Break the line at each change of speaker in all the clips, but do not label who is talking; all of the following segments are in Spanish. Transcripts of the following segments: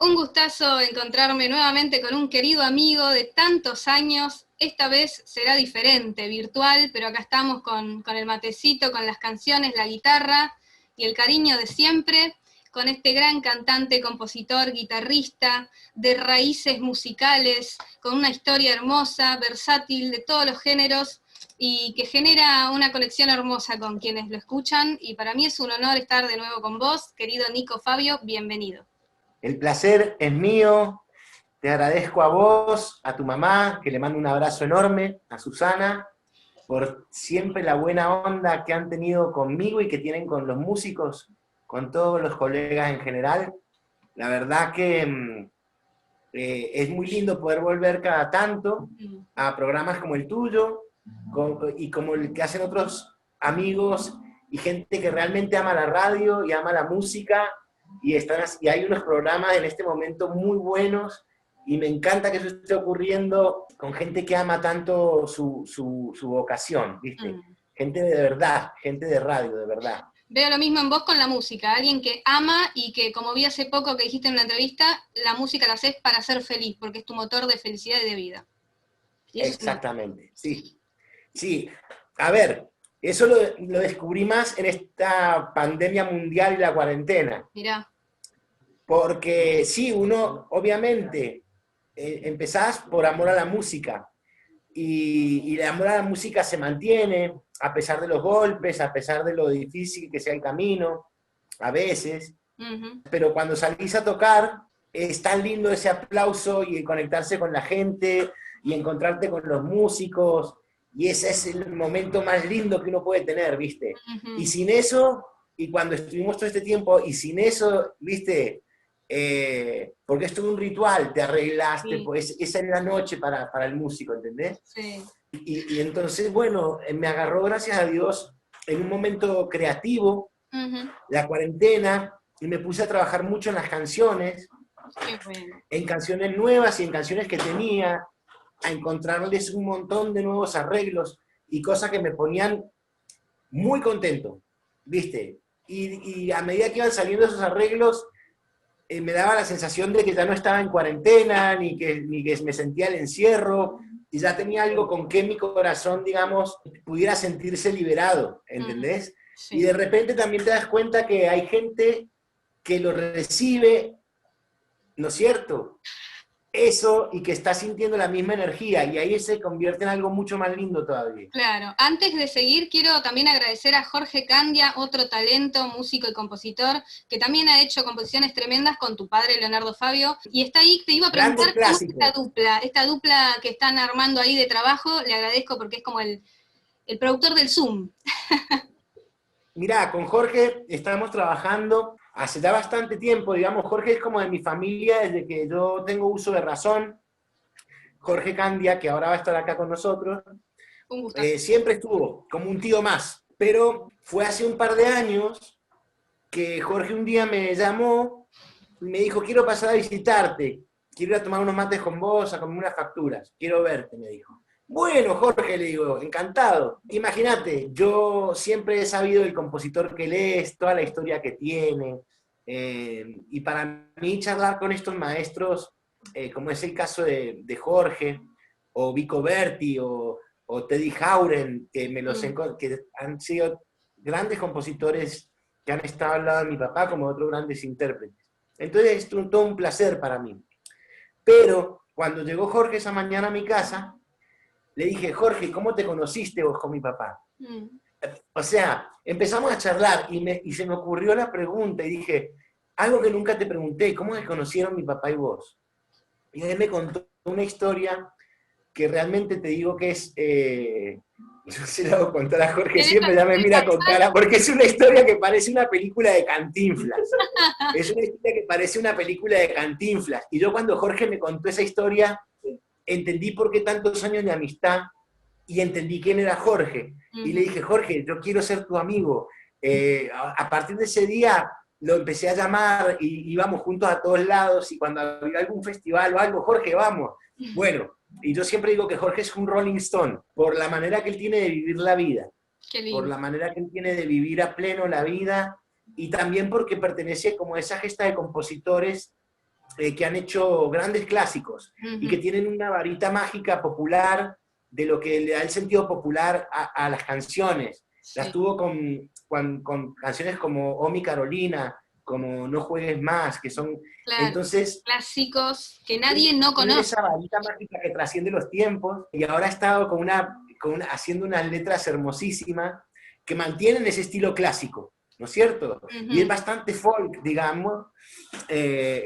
Un gustazo encontrarme nuevamente con un querido amigo de tantos años. Esta vez será diferente, virtual, pero acá estamos con el matecito, con las canciones, la guitarra y el cariño de siempre, con este gran cantante, compositor, guitarrista, de raíces musicales, con una historia hermosa, versátil, de todos los géneros, y que genera una conexión hermosa con quienes lo escuchan, y para mí es un honor estar de nuevo con vos, querido Nico Fabio, bienvenido.
El placer es mío, te agradezco a vos, a tu mamá, que le mando un abrazo enorme, a Susana, por siempre la buena onda que han tenido conmigo y que tienen con los músicos, con todos los colegas en general. La verdad que es muy lindo poder volver cada tanto a programas como el tuyo y como el que hacen otros amigos y gente que realmente ama la radio y ama la música y hay unos programas en este momento muy buenos y me encanta que eso esté ocurriendo con gente que ama tanto su vocación, ¿viste? Gente de verdad, gente de radio, de verdad.
Veo lo mismo en vos con la música, alguien que ama y que, como vi hace poco que dijiste en una entrevista, la música la haces para ser feliz, porque es tu motor de felicidad y de vida. ¿Y
exactamente, sí. Sí, a ver, eso lo descubrí más en esta pandemia mundial y la cuarentena.
Mirá.
Porque sí, uno, obviamente, empezás por amor a la música, y el amor a la música se mantiene a pesar de los golpes, a pesar de lo difícil que sea el camino, a veces, pero cuando salís a tocar, es tan lindo ese aplauso y el conectarse con la gente y encontrarte con los músicos, y ese es el momento más lindo que uno puede tener, ¿viste? Y sin eso, y cuando estuvimos todo este tiempo, y sin eso, ¿viste? Porque esto es un ritual, te arreglaste, sí. Pues esa es la noche para el músico, ¿entendés?
Sí.
Y entonces, bueno, me agarró, gracias a Dios, en un momento creativo, la cuarentena, y me puse a trabajar mucho en las canciones,
bueno.
En canciones nuevas y en canciones que tenía, a encontrarles un montón de nuevos arreglos y cosas que me ponían muy contento, ¿viste? Y a medida que iban saliendo esos arreglos, me daba la sensación de que ya no estaba en cuarentena, ni que me sentía el encierro, y ya tenía algo con que mi corazón, digamos, pudiera sentirse liberado, ¿entendés? Sí. Y de repente también te das cuenta que hay gente que lo recibe, ¿no es cierto? Eso, y que está sintiendo la misma energía, y ahí se convierte en algo mucho más lindo todavía.
Claro, antes de seguir quiero también agradecer a Jorge Candia, otro talento, músico y compositor, que también ha hecho composiciones tremendas con tu padre Leonardo Fabio, y está ahí, te iba a preguntar cómo es esta dupla que están armando ahí de trabajo, le agradezco porque es como el productor del Zoom.
Mirá, con Jorge estamos trabajando hace ya bastante tiempo, digamos, Jorge es como de mi familia desde que yo tengo uso de razón. Jorge Candia, que ahora va a estar acá con nosotros, siempre estuvo como un tío más, pero fue hace un par de años que Jorge un día me llamó y me dijo, quiero pasar a visitarte, quiero ir a tomar unos mates con vos, a comer unas facturas, quiero verte, me dijo. Bueno, Jorge, le digo, encantado. Imagínate, yo siempre he sabido el compositor que él es, toda la historia que tiene, y para mí charlar con estos maestros, como es el caso de Jorge, o Vico Berti, o Teddy Hauren, que han sido grandes compositores que han estado al lado de mi papá como otros grandes intérpretes. Entonces es todo un placer para mí. Pero cuando llegó Jorge esa mañana a mi casa, le dije, Jorge, ¿cómo te conociste vos con mi papá? O sea, empezamos a charlar y se me ocurrió la pregunta y dije, algo que nunca te pregunté, ¿cómo se conocieron mi papá y vos? Y él me contó una historia que realmente te digo que es, yo se la voy a contar a Jorge, siempre ya me mira con cara, porque es una historia que parece una película de Cantinflas. Es una historia que parece una película de Cantinflas. Y yo cuando Jorge me contó esa historia, entendí por qué tantos años de amistad y entendí quién era Jorge. Y le dije, Jorge, yo quiero ser tu amigo. A partir de ese día lo empecé a llamar y íbamos juntos a todos lados y cuando había algún festival o algo, Jorge, vamos. Bueno, y yo siempre digo que Jorge es un Rolling Stone por la manera que él tiene de vivir la vida. Por la manera que él tiene de vivir a pleno la vida y también porque pertenece como a esa gesta de compositores que han hecho grandes clásicos y que tienen una varita mágica popular de lo que le da el sentido popular a las canciones.
Sí.
Las tuvo con canciones como Oh mi Carolina, como No juegues más, que son...
Claro,
entonces,
clásicos que nadie no conoce.
esa varita mágica que trasciende los tiempos, y ahora ha estado haciendo unas letras hermosísimas que mantienen ese estilo clásico, ¿no es cierto? Y es bastante folk, digamos,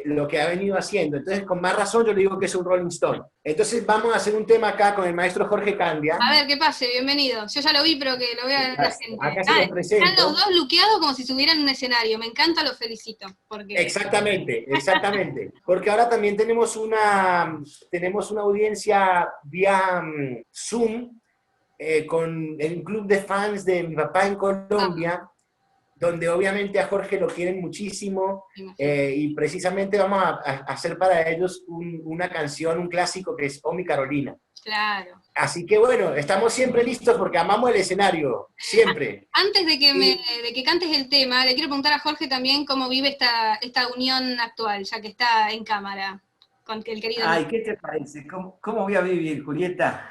lo que ha venido haciendo. Entonces, con más razón yo le digo que es un Rolling Stone. Entonces vamos a hacer un tema acá con el maestro Jorge Candia.
A ver, ¿qué pase? Bienvenido. Yo ya lo vi, pero que lo vea la gente.
Acá se los presento.
Están los dos luqueados como si estuvieran en un escenario. Me encanta, los felicito. Porque...
Exactamente. Porque ahora también tenemos una audiencia vía Zoom con el club de fans de mi papá en Colombia, donde obviamente a Jorge lo quieren muchísimo, y precisamente vamos a hacer para ellos una canción, un clásico que es Oh mi Carolina.
Claro.
Así que bueno, estamos siempre listos porque amamos el escenario, siempre.
Antes de que cantes el tema, le quiero preguntar a Jorge también cómo vive esta unión actual, ya que está en cámara con el querido...
Ay, ¿qué te parece? ¿Cómo voy a vivir, Julieta?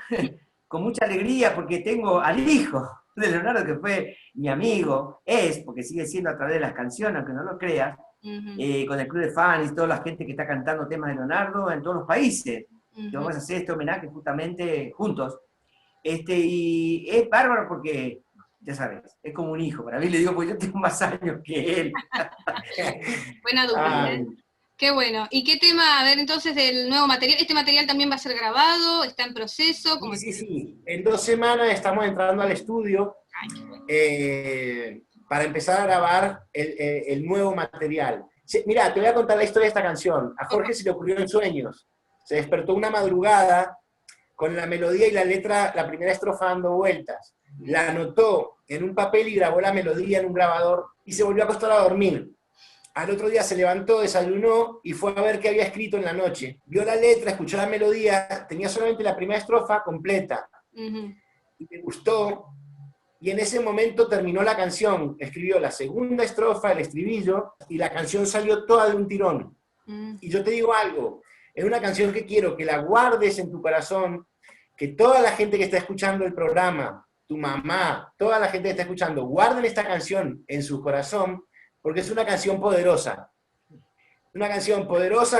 Con mucha alegría, porque tengo al hijo de Leonardo, que fue mi amigo, porque sigue siendo a través de las canciones, aunque no lo creas, con el club de fans y toda la gente que está cantando temas de Leonardo en todos los países. Que vamos a hacer este homenaje justamente juntos. Y es bárbaro porque, ya sabes, es como un hijo. Para mí le digo, porque yo tengo más años que él.
Buena dupla, ¿eh? Qué bueno. ¿Y qué tema, a ver, entonces, del nuevo material? ¿Este material también va a ser grabado? ¿Está en proceso?
Sí. En 2 semanas estamos entrando al estudio para empezar a grabar el nuevo material. Mira, te voy a contar la historia de esta canción. A Jorge se le ocurrió en sueños. Se despertó una madrugada con la melodía y la letra, la primera estrofa dando vueltas. La anotó en un papel y grabó la melodía en un grabador y se volvió a acostar a dormir. Al otro día se levantó, desayunó y fue a ver qué había escrito en la noche. Vio la letra, escuchó la melodía, tenía solamente la primera estrofa completa. Y le gustó, y en ese momento terminó la canción. Escribió la segunda estrofa, el estribillo, y la canción salió toda de un tirón. Y yo te digo algo, es una canción que quiero que la guardes en tu corazón, que toda la gente que está escuchando el programa, tu mamá, toda la gente que está escuchando, guarden esta canción en su corazón, porque es una canción poderosa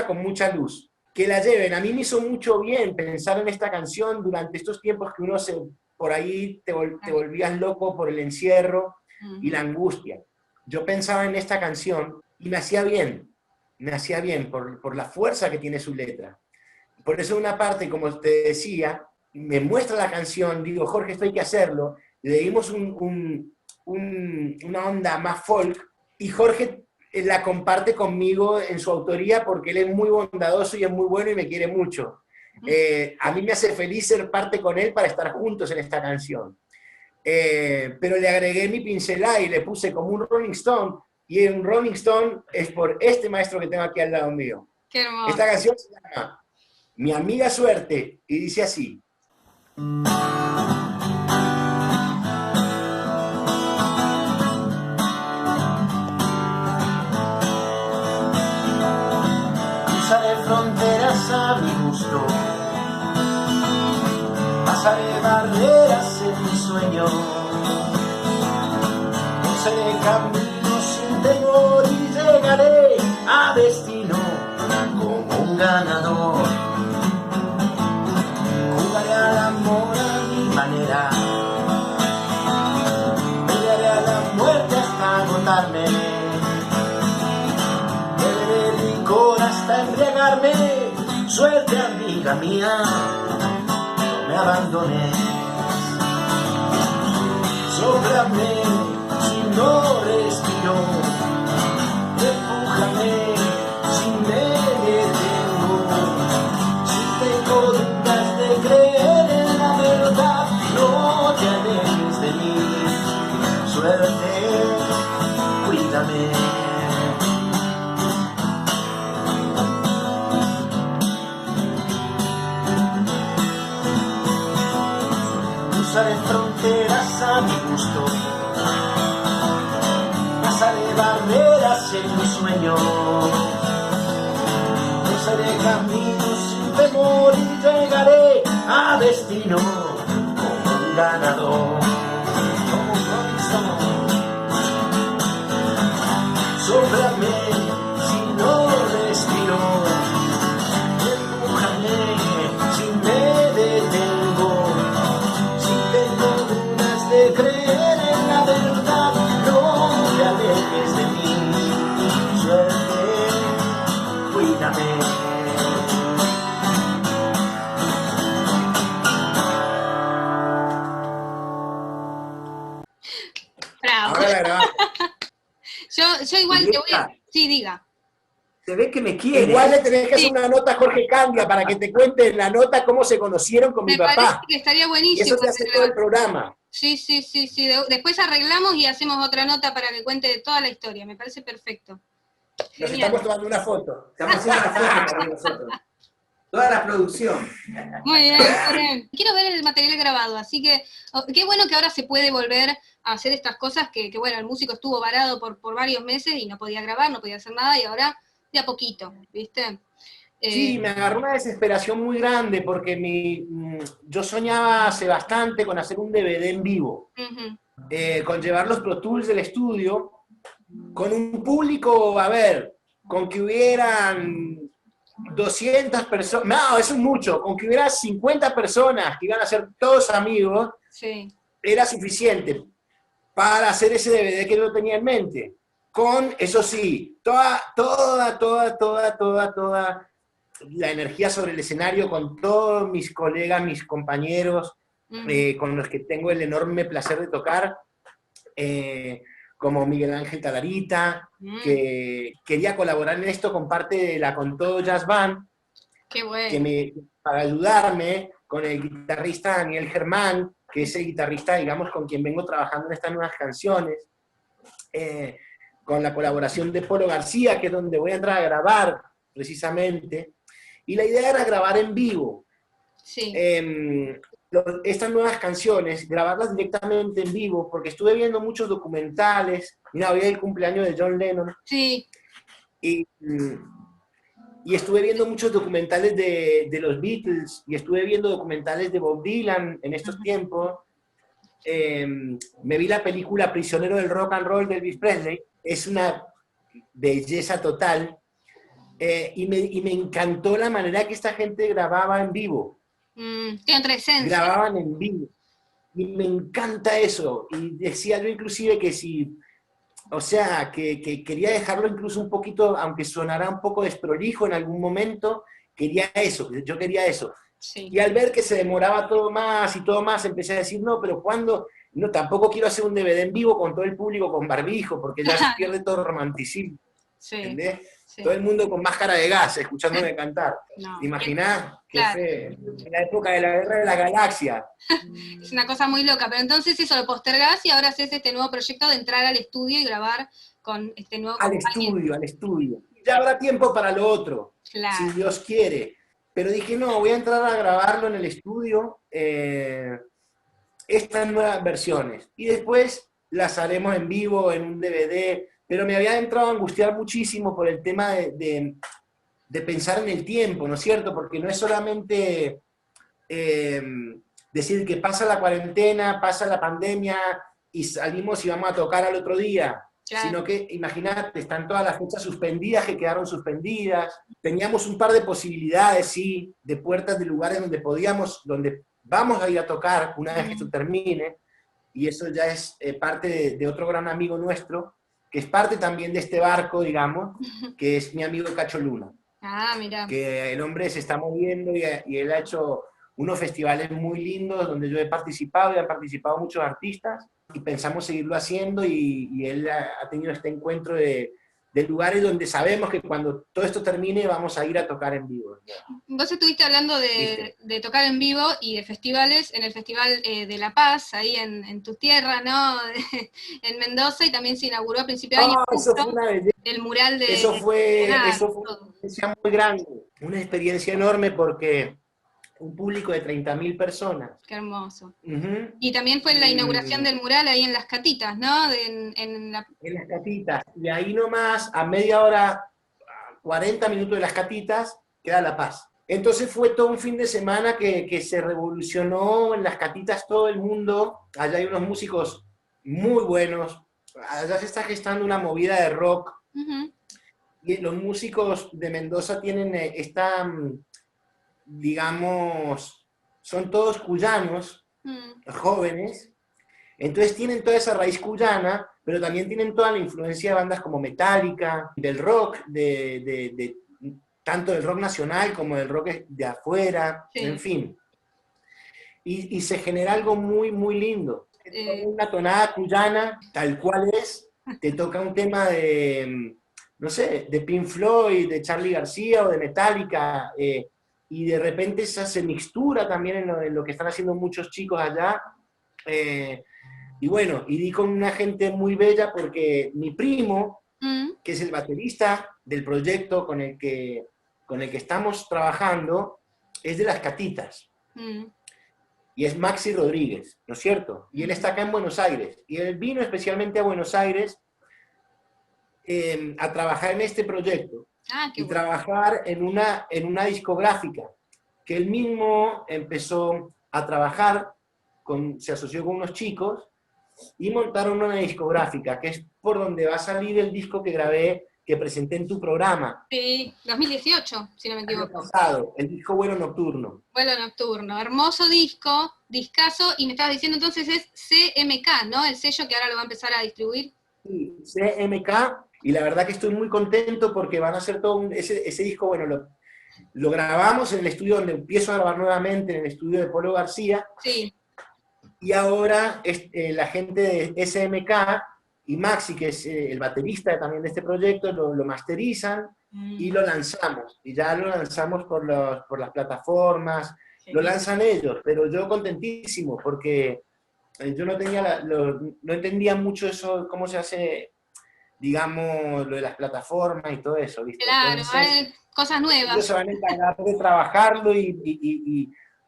con mucha luz. Que la lleven. A mí me hizo mucho bien pensar en esta canción durante estos tiempos que uno por ahí te volvías loco por el encierro y la angustia. Yo pensaba en esta canción y me hacía bien por la fuerza que tiene su letra. Por eso una parte, como te decía, me muestra la canción, digo, Jorge, esto hay que hacerlo, le dimos una onda más folk, y Jorge la comparte conmigo en su autoría porque él es muy bondadoso y es muy bueno y me quiere mucho. A mí me hace feliz ser parte con él para estar juntos en esta canción. Pero le agregué mi pincelada y le puse como un Rolling Stone, y un Rolling Stone es por este maestro que tengo aquí al lado mío.
Qué hermoso.
Esta canción se llama Mi amiga Suerte y dice así.
Cruzaré fronteras a mi gusto, pasaré barreras en mi sueño, cruzaré caminos sin temor y llegaré a destino como un ganador. Jugaré al amor a mi manera, pelearé a la muerte hasta agotarme, hasta embriagarme. Suerte, amiga mía, no me abandones. Sóplame si no respiro, empújame si me detengo. Si tengo dudas de creer en la verdad, no te alejes de mí. Suerte, cuídame. Cruzaré fronteras a mi gusto, pasaré barreras en mi sueño, trazaré caminos sin temor y llegaré a destino como un ganador, como un Robinson. Sóplame si no respiro, empújame si me detengo, si tengo dudas de creer en la verdad, no te alejes de mí, suerte, cuídame.
Bravo.
Ahora la grabamos.
Yo igual te voy a...
Julieta,
Sí, diga.
se ve que me quiere.
Igual le tenés que hacer
Sí.
una nota a Jorge Candia para que te cuente en la nota cómo se conocieron con mi
Me parece
papá.
que estaría
Y
buenísimo.
eso te hace todo el programa.
Sí. Después arreglamos y hacemos otra nota para que cuente toda la historia. Me parece perfecto.
Nos
Genial.
estamos tomando una foto.
Estamos haciendo una foto también nosotros. Toda la producción.
Muy bien, muy bien. Quiero ver el material grabado, así que qué bueno que ahora se puede volver a hacer estas cosas que bueno, el músico estuvo varado por varios meses y no podía grabar, no podía hacer nada, y ahora de a poquito, ¿viste?
Sí, me agarró una desesperación muy grande porque yo soñaba hace bastante con hacer un DVD en vivo,
Ujú.
con llevar los Pro Tools del estudio, con un público, a ver, con que hubieran 200 personas, no, eso es mucho, con que hubiera 50 personas que iban a ser todos amigos,
Sí.
era suficiente para hacer ese DVD que yo tenía en mente. Con, eso sí, toda la energía sobre el escenario, con todos mis colegas, mis compañeros,
Ujú.
con los que tengo el enorme placer de tocar, como Miguel Ángel Talarita, que quería colaborar en esto con parte de la Con Todo Jazz Band,
Qué bueno.
para ayudarme, con el guitarrista Daniel Germán, que es el guitarrista, digamos, con quien vengo trabajando en estas nuevas canciones, con la colaboración de Polo García, que es donde voy a entrar a grabar, precisamente, y la idea era grabar en vivo.
Sí.
Estas nuevas canciones, grabarlas directamente en vivo, porque estuve viendo muchos documentales, mira, hoy es el cumpleaños de John Lennon,
Sí.
y estuve viendo muchos documentales de los Beatles, y estuve viendo documentales de Bob Dylan en estos tiempos. Me vi la película Prisionero del Rock and Roll de Elvis Presley, es una belleza total, y me encantó la manera que esta gente grababa en vivo.
Tiene otra esencia.
Grababan en vivo. Y me encanta eso. Y decía yo inclusive que si, o sea, que quería dejarlo incluso un poquito, aunque sonara un poco desprolijo en algún momento, quería eso, yo quería eso.
Sí.
Y al ver que se demoraba todo más y todo más, empecé a decir, no, pero ¿cuándo? No, tampoco quiero hacer un DVD en vivo con todo el público con barbijo, porque ya se pierde todo romanticismo.
Sí.
¿Entendés?
Sí.
Todo el mundo con máscara de gas, escuchándome cantar.
No.
¿Te imaginás? Qué
Claro.
fe. En la época de la Guerra de la Galaxia.
Es una cosa muy loca, pero entonces eso lo postergás y ahora haces este nuevo proyecto de entrar al estudio y grabar con este nuevo compañero.
Al estudio. Ya habrá tiempo para lo otro,
Claro.
si Dios quiere. Pero dije, no, voy a entrar a grabarlo en el estudio, estas nuevas versiones. Y después las haremos en vivo, en un DVD. Pero me había entrado a angustiar muchísimo por el tema de pensar en el tiempo, ¿no es cierto? Porque no es solamente decir que pasa la cuarentena, pasa la pandemia y salimos y vamos a tocar al otro día. Claro. Sino que, imagínate, están todas las fechas suspendidas que quedaron suspendidas. Teníamos un par de posibilidades, sí, de puertas de lugares donde vamos a ir a tocar una vez que esto termine, y eso ya es parte de otro gran amigo nuestro, que es parte también de este barco, digamos, que es mi amigo Cacho Luna.
Ah, mira.
Que el hombre se está moviendo y él ha hecho unos festivales muy lindos donde yo he participado y han participado muchos artistas, y pensamos seguirlo haciendo, y él ha tenido este encuentro de lugares donde sabemos que cuando todo esto termine vamos a ir a tocar en vivo.
Vos estuviste hablando de tocar en vivo y de festivales, en el Festival de La Paz, ahí en tu tierra, ¿no? En Mendoza, y también se inauguró a principios de año
eso fue una belleza.
El mural de...
Eso fue una
todo.
experiencia muy grande, una experiencia enorme, porque un público de 30.000 personas.
Qué hermoso.
Uh-huh.
Y también fue la inauguración del mural ahí en Las Catitas, ¿no? En Las
Catitas. Y ahí nomás, a media hora, 40 minutos de Las Catitas, queda La Paz. Entonces fue todo un fin de semana que se revolucionó en las catitas todo el mundo. Allá hay unos músicos muy buenos. Allá se está gestando una movida de rock.
Ujú.
Y los músicos de Mendoza tienen digamos, son todos cuyanos, jóvenes. Entonces tienen toda esa raíz cuyana, pero también tienen toda la influencia de bandas como Metallica, del rock, tanto del rock nacional como del rock de afuera,
Sí.
en fin. Y se genera algo muy, muy lindo. Una tonada cuyana, tal cual es, te toca un tema de, no sé, de Pink Floyd, de Charly García o de Metallica, y de repente esa se mixtura también en lo que están haciendo muchos chicos allá. Y bueno, y di con una gente muy bella porque mi primo, que es el baterista del proyecto con el que estamos trabajando, es de Las Catitas. Y es Maxi Rodríguez, ¿no es cierto? Y él está acá en Buenos Aires. Y él vino especialmente a Buenos Aires a trabajar en este proyecto.
Qué
y
bueno.
trabajar en una discográfica, que él mismo empezó a trabajar, se asoció con unos chicos, y montaron una discográfica, que es por donde va a salir el disco que grabé, que presenté en tu programa.
Sí, 2018, si no me
El
equivoco.
año pasado, el disco Vuelo Nocturno.
Vuelo Nocturno, hermoso disco, discazo, y me estabas diciendo entonces es CMK, ¿no? El sello que ahora lo va a empezar a distribuir.
Sí, CMK, y la verdad que estoy muy contento porque van a hacer todo ese disco, bueno, lo grabamos en el estudio donde empiezo a grabar nuevamente, en el estudio de Polo García.
Sí.
Y ahora la gente de SMK y Maxi, que es el baterista también de este proyecto, lo masterizan y lo lanzamos. Y ya lo lanzamos por las plataformas, lo lanzan ellos, pero yo contentísimo porque yo no entendía mucho eso, cómo se hace, digamos, lo de las plataformas y todo eso, ¿viste?
Claro,
Entonces,
hay cosas nuevas.
ellos se van a encargar de trabajarlo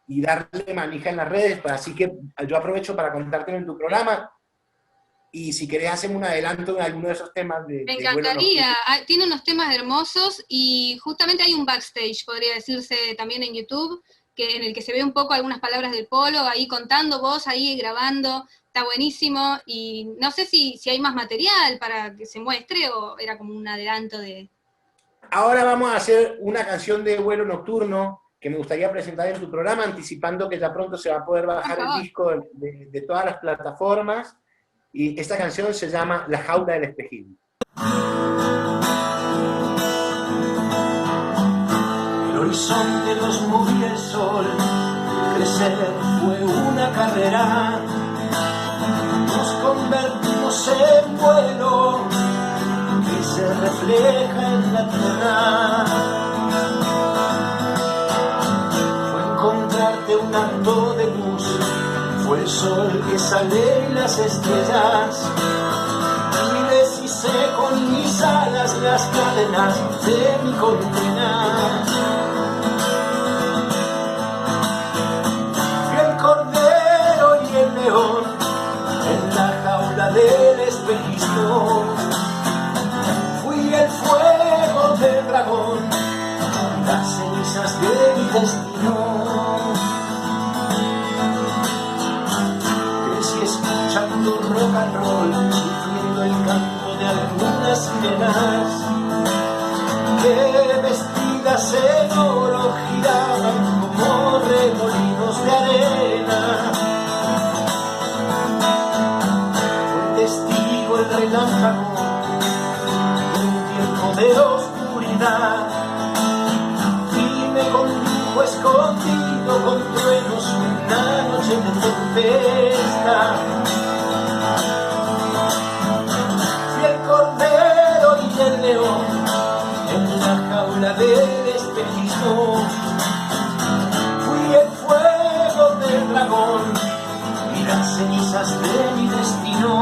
y darle manija en las redes, así que yo aprovecho para contártelo en tu programa, y si querés hacemos un adelanto en alguno de esos temas.
Me encantaría, tiene unos temas hermosos, y justamente hay un backstage, podría decirse también en YouTube, en el que se ve un poco algunas palabras del Polo, ahí contando, vos ahí grabando, está buenísimo, y no sé si hay más material para que se muestre, o era como un adelanto de...
Ahora vamos a hacer una canción de Vuelo Nocturno, que me gustaría presentar en tu programa, anticipando que ya pronto se va a poder bajar el disco de todas las plataformas, y esta canción se llama La Jaula del Espejismo.
El horizonte nos movía el sol, crecer fue una carrera, nos convertimos en vuelo que se refleja en la tierra. Fue encontrarte un halo de luz, fue el sol que sale y las estrellas, y deshice con mis alas las cadenas de mi condena. Fui el cordero y el león en la jaula del espejismo, fui el fuego del dragón, las cenizas de mi destino. Escuchando rock and roll, sufriendo el canto de algunas sirenas que vestidas en oro giraban como remolinos de arena. Fue testigo el relámpago de un tiempo de oscuridad y me condujo escondido con truenos una noche de tempestad. Fui el cordero y el león en la jaula del espejismo, fui el fuego del dragón y las cenizas de mi destino.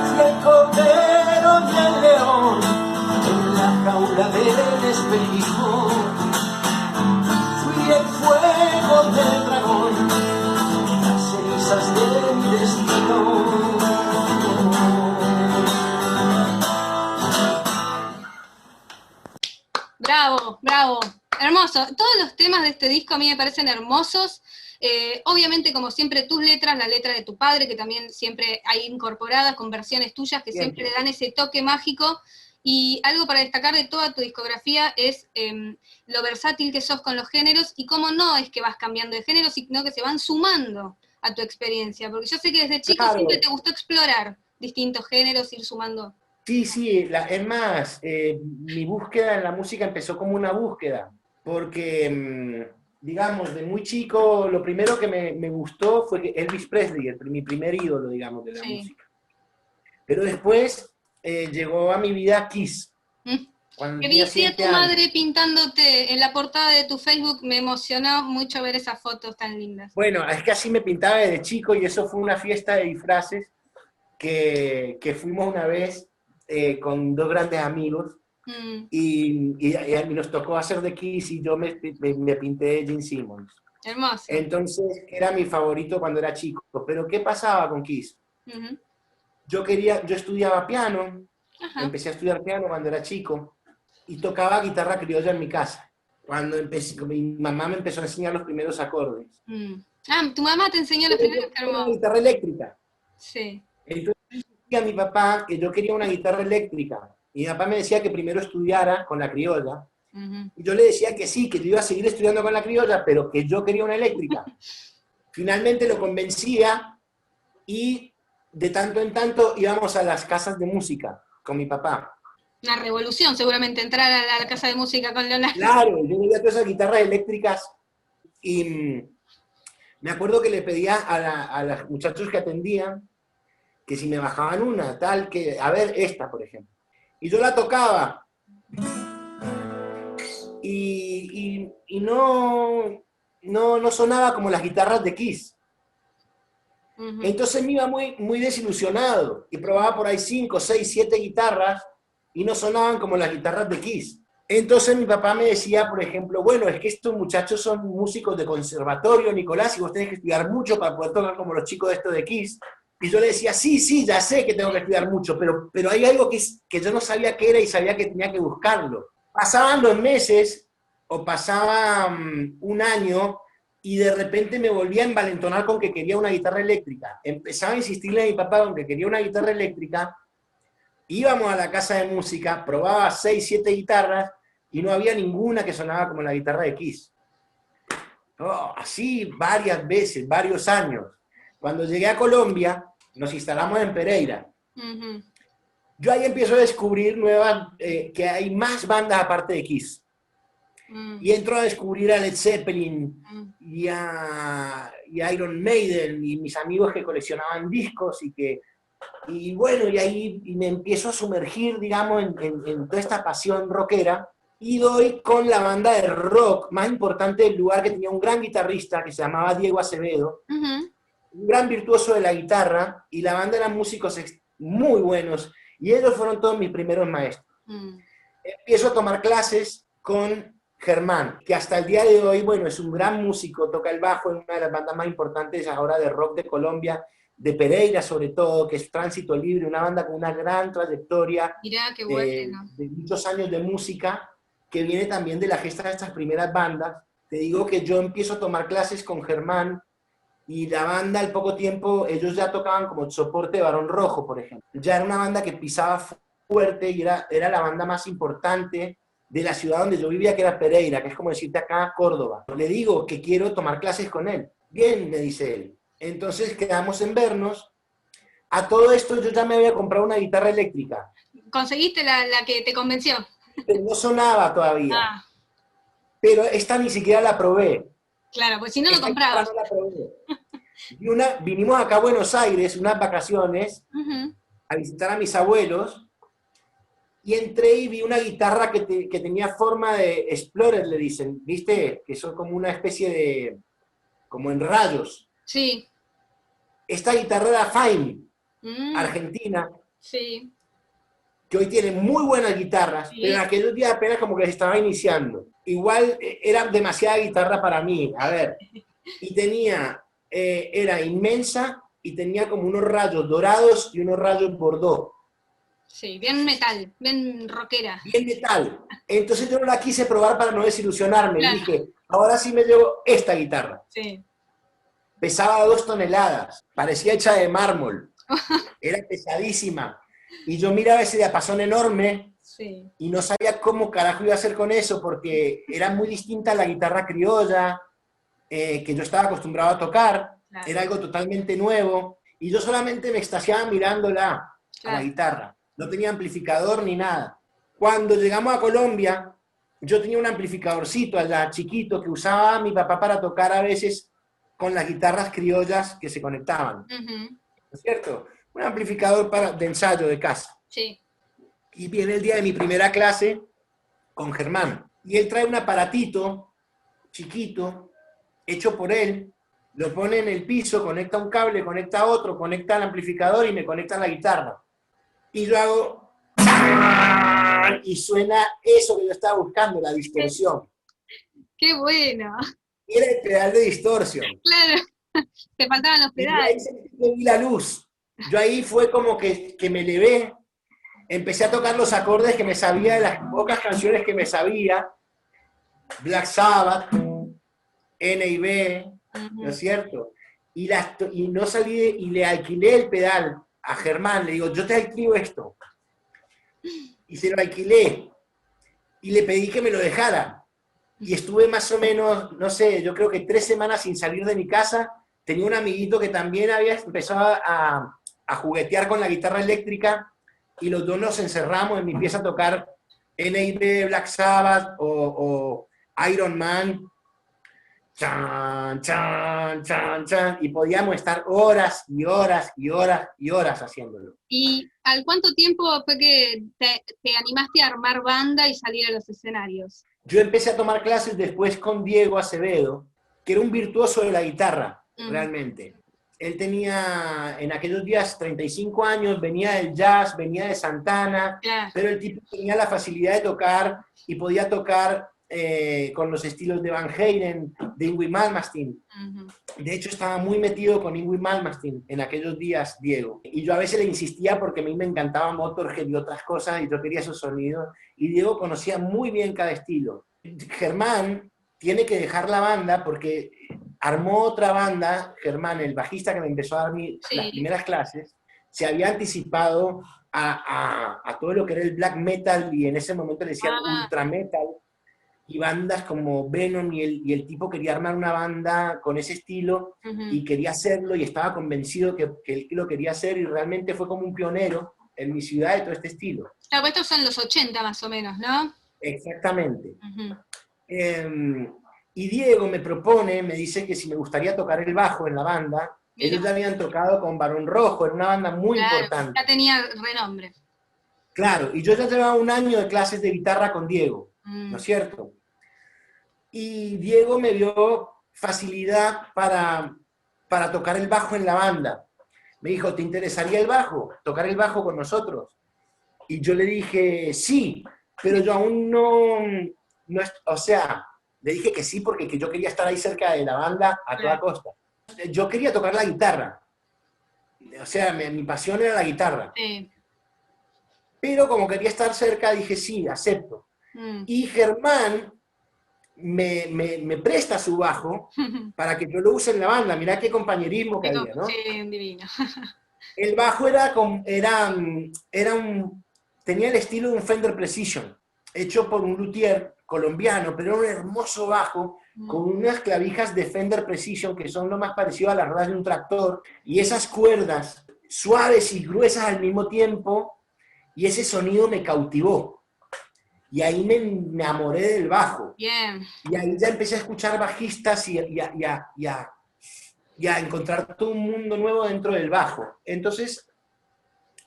Fui el cordero y el león en la jaula del espejismo, fui el fuego del dragón y las cenizas de mi destino.
Bravo, Bravo, hermoso. Todos los temas de este disco a mí me parecen hermosos. Obviamente, como siempre, tus letras, la letra de tu padre, que también siempre hay incorporadas con versiones tuyas que siempre le dan ese toque mágico. Y algo para destacar de toda tu discografía es lo versátil que sos con los géneros y cómo no es que vas cambiando de género, sino que se van sumando a tu experiencia. Porque yo sé que desde chico siempre te gustó explorar distintos géneros, ir sumando.
Sí, sí, es más, mi búsqueda en la música empezó como una búsqueda, porque, digamos, de muy chico, lo primero que me gustó fue que Elvis Presley, mi primer ídolo, digamos, de la música. Pero después llegó a mi vida Kiss.
Que vi a tu madre pintándote en la portada de tu Facebook, me emocionó mucho ver esas fotos tan lindas.
Bueno, es que así me pintaba desde chico y eso fue una fiesta de disfraces que fuimos una vez con dos grandes amigos y nos tocó hacer de Kiss y yo me pinté de Gene Simmons.
Hermoso.
Entonces era mi favorito cuando era chico. Pero ¿qué pasaba con Kiss? Yo estudiaba piano, empecé a estudiar piano cuando era chico y tocaba guitarra criolla en mi casa. Cuando mi mamá me empezó a enseñar los primeros acordes.
Tu mamá te enseñó los primeros acordes.
Una guitarra eléctrica.
Sí.
Entonces a mi papá que yo quería una guitarra eléctrica. Y mi papá me decía que primero estudiara con la criolla. Y yo le decía que sí, que yo iba a seguir estudiando con la criolla, pero que yo quería una eléctrica. Finalmente lo convencía y de tanto en tanto íbamos a las casas de música con mi papá.
Una revolución seguramente entrar a la casa de música con Leonardo.
Claro, yo veía todas esas guitarras eléctricas y me acuerdo que le pedía a los muchachos que atendían que si me bajaban una, tal, que, a ver, esta, por ejemplo. Y yo la tocaba. Y no sonaba como las guitarras de Kiss. Entonces me iba muy, muy desilusionado. Y probaba por ahí 5, 6, 7 guitarras y no sonaban como las guitarras de Kiss. Entonces mi papá me decía, por ejemplo, bueno, es que estos muchachos son músicos de conservatorio, Nicolás, y vos tenés que estudiar mucho para poder tocar como los chicos de esto de Kiss. Y yo le decía, sí, ya sé que tengo que estudiar mucho, pero hay algo que yo no sabía qué era y sabía que tenía que buscarlo. Pasaban los meses o pasaba un año y de repente me volvía a envalentonar con que quería una guitarra eléctrica. Empezaba a insistirle a mi papá con que quería una guitarra eléctrica. Íbamos a la casa de música, probaba 6, 7 guitarras y no había ninguna que sonaba como la guitarra de Kiss. Así varias veces, varios años. Cuando llegué a Colombia, nos instalamos en Pereira. Yo ahí empiezo a descubrir que hay más bandas aparte de Kiss. Y entro a descubrir a Led Zeppelin y a Iron Maiden y mis amigos que coleccionaban discos y bueno, y ahí me empiezo a sumergir, digamos, en toda esta pasión rockera y doy con la banda de rock más importante del lugar, que tenía un gran guitarrista que se llamaba Diego Acevedo, un gran virtuoso de la guitarra, y la banda eran músicos muy buenos, y ellos fueron todos mis primeros maestros. Empiezo a tomar clases con Germán, que hasta el día de hoy, bueno, es un gran músico, toca el bajo en una de las bandas más importantes ahora de rock de Colombia, de Pereira sobre todo, que es Tránsito Libre, una banda con una gran trayectoria.
Mirá, qué bueno.
De muchos años de música, que viene también de la gesta de estas primeras bandas. Te digo que yo empiezo a tomar clases con Germán, y la banda al poco tiempo, ellos ya tocaban como soporte de Barón Rojo, por ejemplo. Ya era una banda que pisaba fuerte y era la banda más importante de la ciudad donde yo vivía, que era Pereira, que es como decirte acá Córdoba. Le digo que quiero tomar clases con él. Bien, me dice él. Entonces quedamos en vernos. A todo esto yo ya me había comprado una guitarra eléctrica.
¿Conseguiste la que te convenció?
Pero no sonaba todavía. Pero esta ni siquiera la probé.
Claro, pues si no lo comprabas.
No la probé. Vinimos acá a Buenos Aires, unas vacaciones, a visitar a mis abuelos, y entré y vi una guitarra que tenía forma de Explorer, le dicen, ¿viste? Que son como una especie de, como en rayos.
Sí.
Esta guitarra era Fine, argentina,
sí,
que hoy tiene muy buenas guitarras, sí, pero en aquellos días apenas como que se estaba iniciando. Igual era demasiada guitarra para mí, a ver, y era inmensa y tenía como unos rayos dorados y unos rayos bordó.
Sí, bien metal, bien rockera.
Bien metal. Entonces yo no la quise probar para no desilusionarme.
Claro.
Y dije, ahora sí me llevo esta guitarra.
Sí.
Pesaba 2 toneladas, parecía hecha de mármol. Era pesadísima. Y yo miraba ese diapasón enorme
Sí.
y no sabía cómo carajo iba a hacer con eso, porque era muy distinta a la guitarra criolla que yo estaba acostumbrado a tocar.
Claro.
Era algo totalmente nuevo. Y yo solamente me extasiaba mirándola a
Claro.
la guitarra. No tenía amplificador ni nada. Cuando llegamos a Colombia, yo tenía un amplificadorcito allá, chiquito, que usaba mi papá para tocar a veces con las guitarras criollas que se conectaban.
Ujú.
¿No es cierto? Un amplificador de ensayo de casa.
Sí.
Y viene el día de mi primera clase con Germán. Y él trae un aparatito chiquito, hecho por él, lo pone en el piso, conecta un cable, conecta otro, conecta al amplificador y me conecta a la guitarra. Y yo hago... y suena eso que yo estaba buscando, la distorsión.
¡Qué bueno!
Y era el pedal de distorsión.
Claro, te faltaban los
Y yo ahí
pedales.
sentí que vi la luz. Yo ahí fue como que me elevé, empecé a tocar los acordes que me sabía de las pocas canciones que me sabía, Black Sabbath, N.I.B., ¿no es cierto? Y no salí y le alquilé el pedal a Germán, le digo, yo te alquilo esto. Y se lo alquilé y le pedí que me lo dejara. Y estuve más o menos, no sé, yo creo que 3 semanas sin salir de mi casa. Tenía un amiguito que también había empezado a juguetear con la guitarra eléctrica y los dos nos encerramos en mi pieza a tocar N.I.B., Black Sabbath o Iron Man. Chan, chan, chan, chan, y podíamos estar horas y horas y horas y horas haciéndolo.
¿Y al cuánto tiempo fue que te animaste a armar banda y salir a los escenarios?
Yo empecé a tomar clases después con Diego Acevedo, que era un virtuoso de la guitarra, realmente. Él tenía en aquellos días 35 años, venía del jazz, venía de Santana,
Claro.
pero el tipo tenía la facilidad de tocar y podía tocar con los estilos de Van Halen, de Yngwie Malmsteen. De hecho, estaba muy metido con Yngwie Malmsteen en aquellos días, Diego. Y yo a veces le insistía porque a mí me encantaba Motorhead y otras cosas, y yo quería esos sonidos. Y Diego conocía muy bien cada estilo. Germán tiene que dejar la banda porque armó otra banda. Germán, el bajista que me empezó a dar las primeras clases, se había anticipado a todo lo que era el black metal, y en ese momento le decían ultra metal, y bandas como Venom, y el tipo quería armar una banda con ese estilo, y quería hacerlo, y estaba convencido que él lo quería hacer, y realmente fue como un pionero en mi ciudad de todo este estilo.
Claro, estos son los 80 más o menos, ¿no?
Exactamente. Y Diego me propone, me dice que si me gustaría tocar el bajo en la banda. Mira. Ellos ya habían tocado con Barón Rojo, era una banda muy importante.
Ya tenía renombre.
Claro, y yo ya llevaba 1 año de clases de guitarra con Diego, ¿no es cierto? Y Diego me dio facilidad para tocar el bajo en la banda. Me dijo, ¿te interesaría el bajo? ¿Tocar el bajo con nosotros? Y yo le dije, sí, pero yo aún no o sea, le dije que sí porque yo quería estar ahí cerca de la banda a toda costa. Yo quería tocar la guitarra. O sea, mi pasión era la guitarra.
Sí.
Pero como quería estar cerca, dije, sí, acepto. Y Germán me presta su bajo para que yo lo use en la banda. Mirá qué compañerismo que había, ¿no?
Sí, divino.
El bajo tenía el estilo de un Fender Precision, hecho por un luthier colombiano, pero era un hermoso bajo con unas clavijas de Fender Precision que son lo más parecido a las ruedas de un tractor, y esas cuerdas suaves y gruesas al mismo tiempo, y ese sonido me cautivó. Y ahí me enamoré del bajo.
Bien.
Y ahí ya empecé a escuchar bajistas y a encontrar todo un mundo nuevo dentro del bajo. Entonces,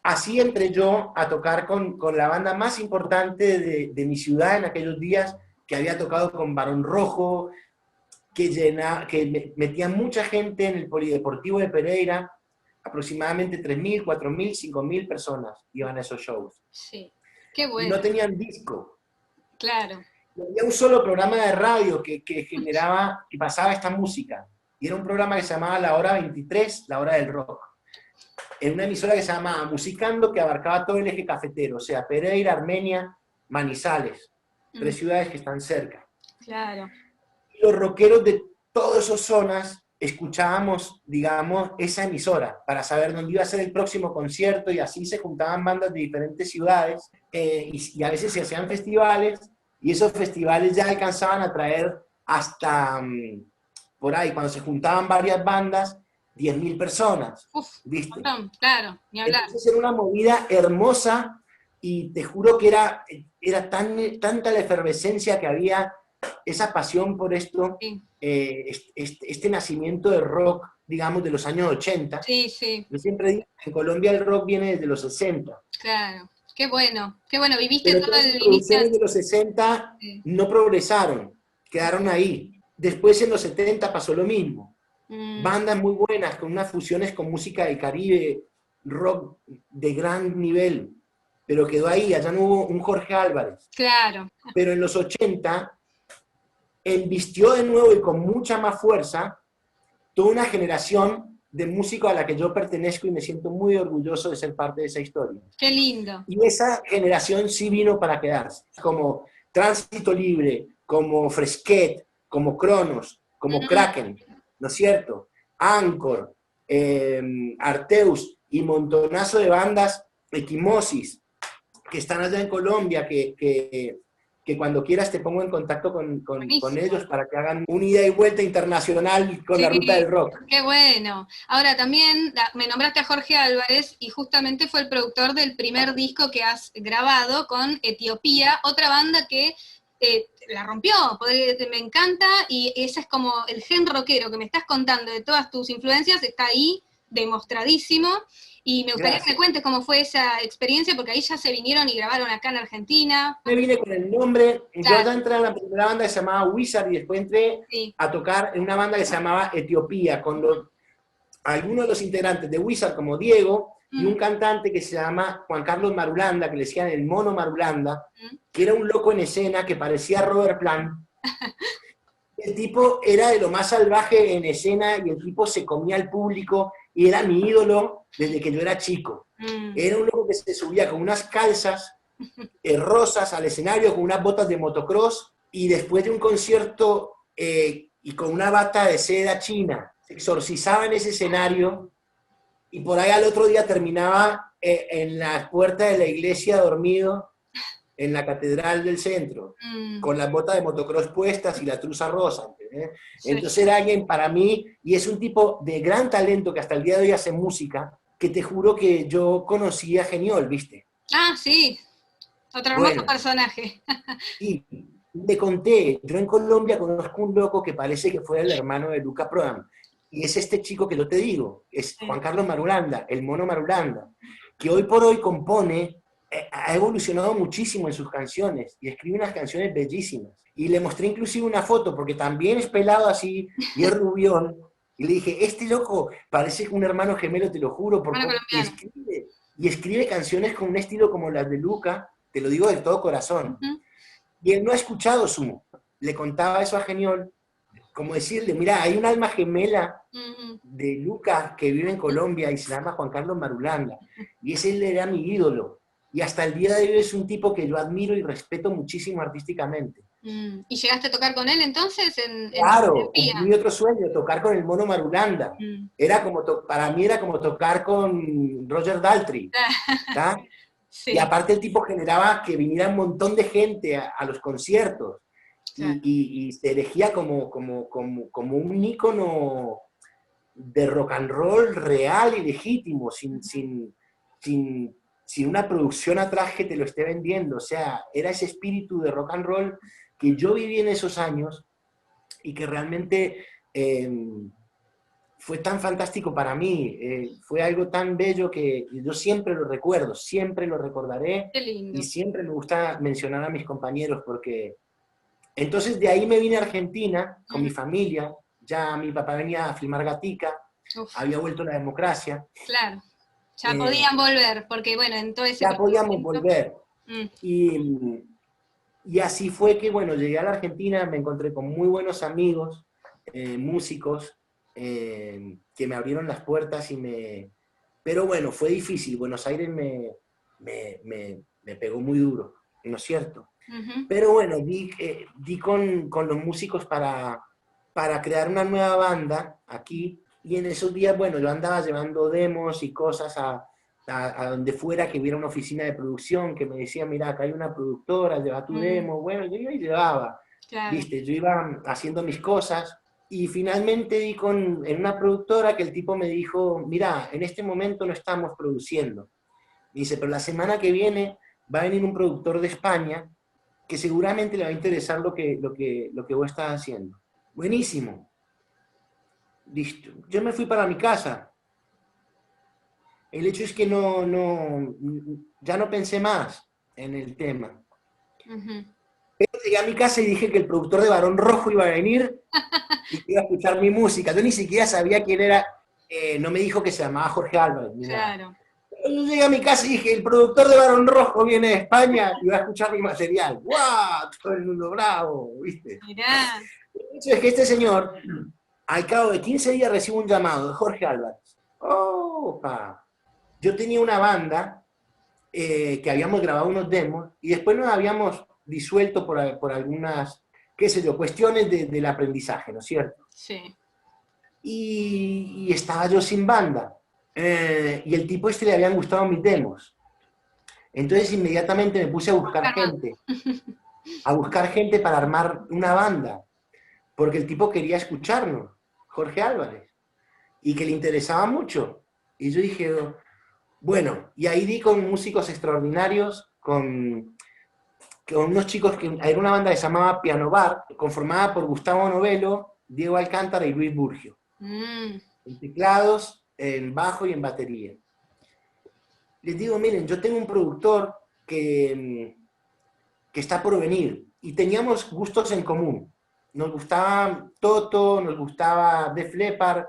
así entré yo a tocar con la banda más importante de mi ciudad en aquellos días, que había tocado con Barón Rojo, que metía mucha gente en el Polideportivo de Pereira, aproximadamente 3.000, 4.000, 5.000 personas iban a esos shows.
Sí, qué bueno.
Y no tenían disco.
Claro.
Había un solo programa de radio que generaba, que pasaba esta música. Y era un programa que se llamaba La Hora 23, La Hora del Rock. en una emisora que se llamaba Musicando, que abarcaba todo el eje cafetero, o sea, Pereira, Armenia, Manizales, 3 ciudades que están cerca.
Claro.
Y los rockeros de todas esas zonas escuchábamos, digamos, esa emisora para saber dónde iba a ser el próximo concierto, y así se juntaban bandas de diferentes ciudades, y a veces se hacían festivales, y esos festivales ya alcanzaban a traer hasta, por ahí, cuando se juntaban varias bandas, 10.000 personas,
Uf,
¿viste?
claro, ni hablar.
Entonces era una movida hermosa, y te juro que era tanta la efervescencia que había, esa pasión por esto,
Sí.
Este nacimiento de rock, digamos, de los años 80.
Sí, sí,
Yo siempre digo que en Colombia el rock viene desde los 60.
claro. Qué bueno, viviste
Pero
todo
todas
el
las
inicio.
producciones de los 60
Sí.
no progresaron, quedaron ahí. Después en los 70 pasó lo mismo. Bandas muy buenas, con unas fusiones con música del Caribe, rock de gran nivel, pero quedó ahí, allá no hubo un Jorge Álvarez.
Claro.
Pero en los 80 embistió de nuevo y con mucha más fuerza toda una generación de músicos a la que yo pertenezco, y me siento muy orgulloso de ser parte de esa historia.
Qué lindo.
Y esa generación sí vino para quedarse, como Tránsito Libre, como Fresquet, como Cronos, como Kraken, ¿no es cierto? Anchor, Arteus y montonazo de bandas, Equimosis, que están allá en Colombia, que cuando quieras te pongo en contacto con ellos para que hagan una ida y vuelta internacional con la ruta del rock.
Qué bueno. Ahora también me nombraste a Jorge Álvarez, y justamente fue el productor del primer disco que has grabado con Etiopía, otra banda que la rompió, me encanta, y ese es como el gen rockero que me estás contando de todas tus influencias, está ahí demostradísimo. Y me gustaría que me cuentes cómo fue esa experiencia, porque ahí ya se vinieron y grabaron acá en Argentina.
Me vine con el nombre,
Claro.
yo ya entré en la primera banda que se llamaba Wizard, y después entré a tocar en una banda que se llamaba Etiopía, con algunos de los integrantes de Wizard, como Diego, y un cantante que se llama Juan Carlos Marulanda, que le decían el Mono Marulanda, que era un loco en escena que parecía Robert Plant. El tipo era de lo más salvaje en escena, y el tipo se comía al público, y era mi ídolo desde que yo era chico. Era un loco que se subía con unas calzas rosas al escenario, con unas botas de motocross, y después de un concierto y con una bata de seda china, se exorcizaba en ese escenario, y por ahí al otro día terminaba en las puertas de la iglesia dormido, en la catedral del centro, con las botas de motocross puestas y la truza rosa. Sí. Entonces era alguien para mí, y es un tipo de gran talento que hasta el día de hoy hace música, que te juro que yo conocí a Geniol, ¿viste?
Ah, sí, otro hermoso personaje.
Y le conté, yo en Colombia conozco un loco que parece que fue el hermano de Luca Prodan, y es este chico que yo te digo, es Juan Carlos Marulanda, el Mono Marulanda, que hoy por hoy compone, ha evolucionado muchísimo en sus canciones, y escribe unas canciones bellísimas. Y le mostré inclusive una foto, porque también es pelado así, y es rubión, y le dije, este loco parece un hermano gemelo, te lo juro, porque escribe canciones con un estilo como las de Luca, te lo digo de todo corazón. Y él no ha escuchado Sumo. Le contaba eso a Geniol, como decirle, mira, hay un alma gemela de Luca que vive en Colombia y se llama Juan Carlos Marulanda, y ese era mi ídolo. Y hasta el día de hoy es un tipo que yo admiro y respeto muchísimo artísticamente.
¿Y llegaste a tocar con él entonces?
Claro, cumplí otro sueño, tocar con el Mono Marulanda. Era como para mí era como tocar con Roger Daltrey. Sí. Y aparte el tipo generaba que viniera un montón de gente a los conciertos. Claro. Y se elegía como un ícono de rock and roll real y legítimo, sin una producción atrás que te lo esté vendiendo. O sea, era ese espíritu de rock and roll que yo viví en esos años, y que realmente fue tan fantástico para mí, fue algo tan bello que yo siempre lo recuerdo, siempre lo recordaré.
Qué lindo.
Y siempre me gusta mencionar a mis compañeros, porque entonces de ahí me vine a Argentina con mi familia. Ya mi papá venía a filmar Gatica, había vuelto la democracia.
Claro, ya podían volver, porque bueno, en todo ese...
Ya podíamos volver. Y así fue que, bueno, llegué a la Argentina, me encontré con muy buenos amigos, músicos, que me abrieron las puertas y Pero bueno, fue difícil. Buenos Aires me pegó muy duro, ¿no es cierto? Pero bueno, di con los músicos para crear una nueva banda aquí, y en esos días, bueno, yo andaba llevando demos y cosas a donde fuera, que hubiera una oficina de producción, que me decía, mira, acá hay una productora, lleva tu demo. Bueno, yo iba y llevaba,
Claro.
¿viste? Yo iba haciendo mis cosas, y finalmente di en una productora que el tipo me dijo, mira, en este momento no estamos produciendo. Me dice, pero la semana que viene va a venir un productor de España que seguramente le va a interesar lo que vos estás haciendo. Buenísimo. Listo. Yo me fui para mi casa. El hecho es que ya no pensé más en el tema. Pero llegué a mi casa y dije que el productor de Barón Rojo iba a venir y que iba a escuchar mi música. Yo ni siquiera sabía quién era. No me dijo que se llamaba Jorge Álvarez.
Claro.
Yo llegué a mi casa y dije, el productor de Barón Rojo viene de España y va a escuchar mi material. ¡Guau! Todo el mundo bravo, ¿viste?
Mirá.
El hecho es que este señor, al cabo de 15 días, recibe un llamado de Jorge Álvarez. ¡Opa! Yo tenía una banda que habíamos grabado unos demos y después nos habíamos disuelto por algunas, qué sé yo, cuestiones del aprendizaje, ¿no es cierto?
Sí.
Y estaba yo sin banda. Y el tipo le habían gustado mis demos. Entonces inmediatamente me puse a buscar gente para armar una banda, porque el tipo quería escucharnos, Jorge Álvarez, y que le interesaba mucho. Y yo dije, bueno, y ahí di con músicos extraordinarios, con unos chicos que era una banda que se llamaba Piano Bar, conformada por Gustavo Novello, Diego Alcántara y Luis Burgio. En teclados, en bajo y en batería. Les digo, miren, yo tengo un productor que está por venir, y teníamos gustos en común. Nos gustaba Toto, nos gustaba Def Leppard.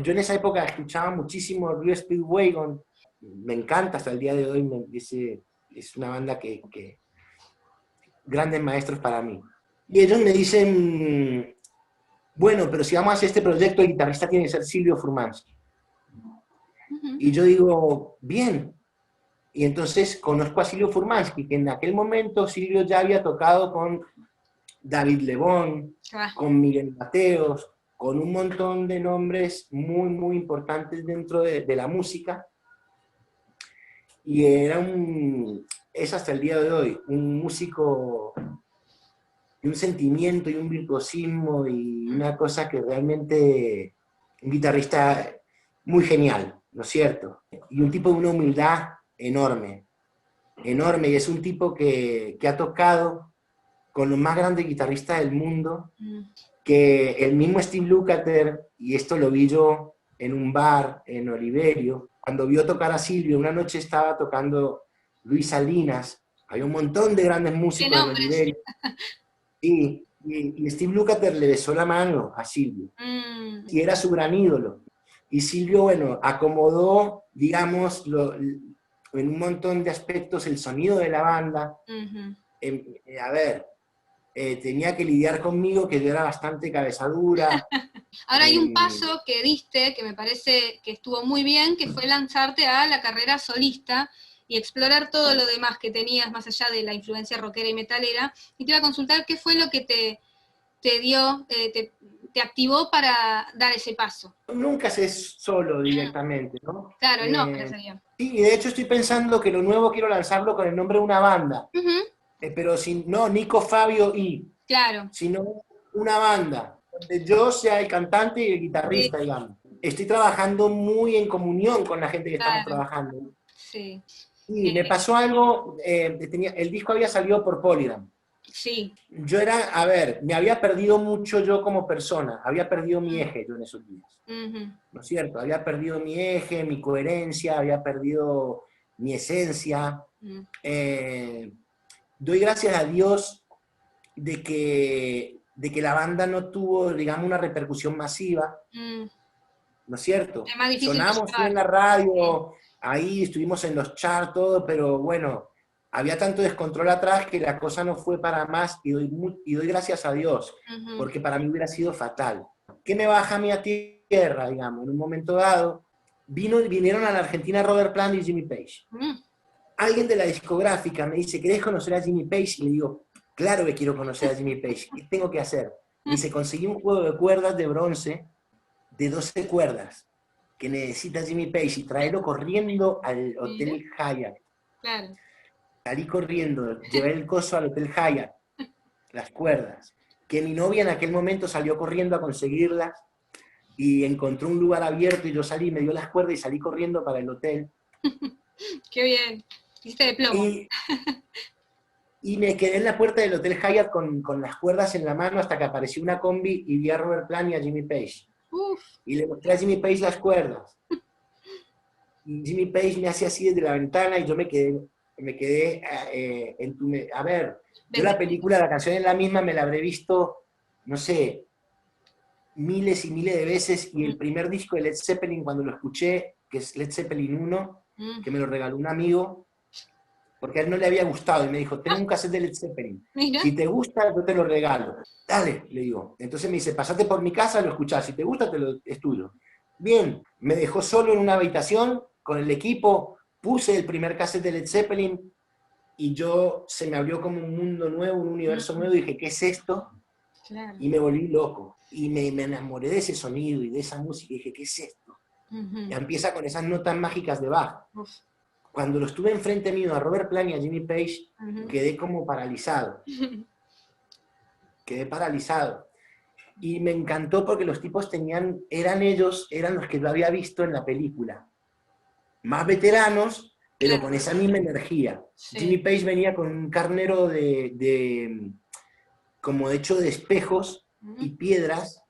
Yo en esa época escuchaba muchísimo Rio Speedwagon. Me encanta hasta el día de hoy, es una banda que grandes maestros para mí. Y ellos me dicen, bueno, pero si vamos a hacer este proyecto, el guitarrista tiene que ser Silvio Furmansky. Y yo digo, bien. Y entonces conozco a Silvio Furmansky, que en aquel momento Silvio ya había tocado con David Lebón, con Miguel Mateos, con un montón de nombres muy, muy importantes dentro de la música. Y es hasta el día de hoy, un músico de un sentimiento y un virtuosismo y una cosa que realmente, un guitarrista muy genial, ¿no es cierto? Y un tipo de una humildad enorme, enorme, y es un tipo que ha tocado con los más grandes guitarristas del mundo, que el mismo Steve Lukather, y esto lo vi yo en un bar en Oliverio, cuando vio tocar a Silvio, una noche estaba tocando Luis Salinas, había un montón de grandes músicos en Oliverio, y Steve Lukather le besó la mano a Silvio, y era su gran ídolo. Y Silvio, bueno, acomodó, digamos, en un montón de aspectos el sonido de la banda. A ver, tenía que lidiar conmigo, que yo era bastante cabezadura.
Ahora hay un paso que diste, que me parece que estuvo muy bien, que fue lanzarte a la carrera solista y explorar todo lo demás que tenías más allá de la influencia rockera y metalera. Y te iba a consultar qué fue lo que te dio, te activó para dar ese paso.
Nunca haces solo directamente, ¿no?
Claro, no, pero sería.
Sí, y de hecho estoy pensando que lo nuevo quiero lanzarlo con el nombre de una banda. Pero no Nico Fabio y,
claro, sino
una banda, donde yo sea el cantante y el guitarrista, sí, digamos. Estoy trabajando muy en comunión con la gente que estamos trabajando.
Sí.
Y me pasó algo, el disco había salido por Polygram.
Sí.
Yo me había perdido mucho yo como persona, había perdido mi eje yo en esos días. ¿No es cierto? Había perdido mi eje, mi coherencia, había perdido mi esencia. Doy gracias a Dios de que la banda no tuvo, digamos, una repercusión masiva, ¿no es cierto? Sonamos en la radio, ahí estuvimos en los charts, todo, pero bueno, había tanto descontrol atrás que la cosa no fue para más, y doy gracias a Dios, porque para mí hubiera sido fatal. ¿Qué me baja a mí a tierra, digamos? En un momento dado, vinieron a la Argentina Robert Plant y Jimmy Page. Alguien de la discográfica me dice, ¿querés conocer a Jimmy Page? Y le digo, claro que quiero conocer a Jimmy Page. ¿Qué tengo que hacer? Me dice, conseguí un juego de cuerdas de bronce de 12 cuerdas que necesita Jimmy Page y traerlo corriendo al Hotel Hyatt.
Claro.
Salí corriendo, llevé el coso al Hotel Hyatt, las cuerdas, que mi novia en aquel momento salió corriendo a conseguirlas y encontró un lugar abierto y yo salí, me dio las cuerdas y salí corriendo para el hotel.
Qué bien, hiciste de plomo.
Y me quedé en la puerta del Hotel Hyatt con las cuerdas en la mano hasta que apareció una combi y vi a Robert Plant y a Jimmy Page.
Uf.
Y le mostré a Jimmy Page las cuerdas. Y Jimmy Page me hacía así desde la ventana y yo me quedé a ver, yo la película, la canción es la misma, me la habré visto, no sé, miles y miles de veces, y el primer disco de Led Zeppelin, cuando lo escuché, que es Led Zeppelin 1, que me lo regaló un amigo, porque a él no le había gustado, y me dijo, tengo un cassette de Led Zeppelin, si te gusta, yo te lo regalo. Dale, le digo. Entonces me dice, pasate por mi casa, lo escuchás, si te gusta, es tuyo. Bien, me dejó solo en una habitación, con el equipo, puse el primer cassette de Led Zeppelin, y se me abrió como un mundo nuevo, un universo nuevo, y dije, ¿qué es esto?
Claro.
Y me volví loco, y me enamoré de ese sonido y de esa música, y dije, ¿qué es esto? Ya empieza con esas notas mágicas de Bach. Cuando lo estuve enfrente mío a Robert Plant y a Jimmy Page, quedé como paralizado. Quedé paralizado. Y me encantó porque los tipos eran los que yo había visto en la película. Más veteranos, pero con esa misma energía. Sí. Jimmy Page venía con un carnero como hecho de espejos y piedras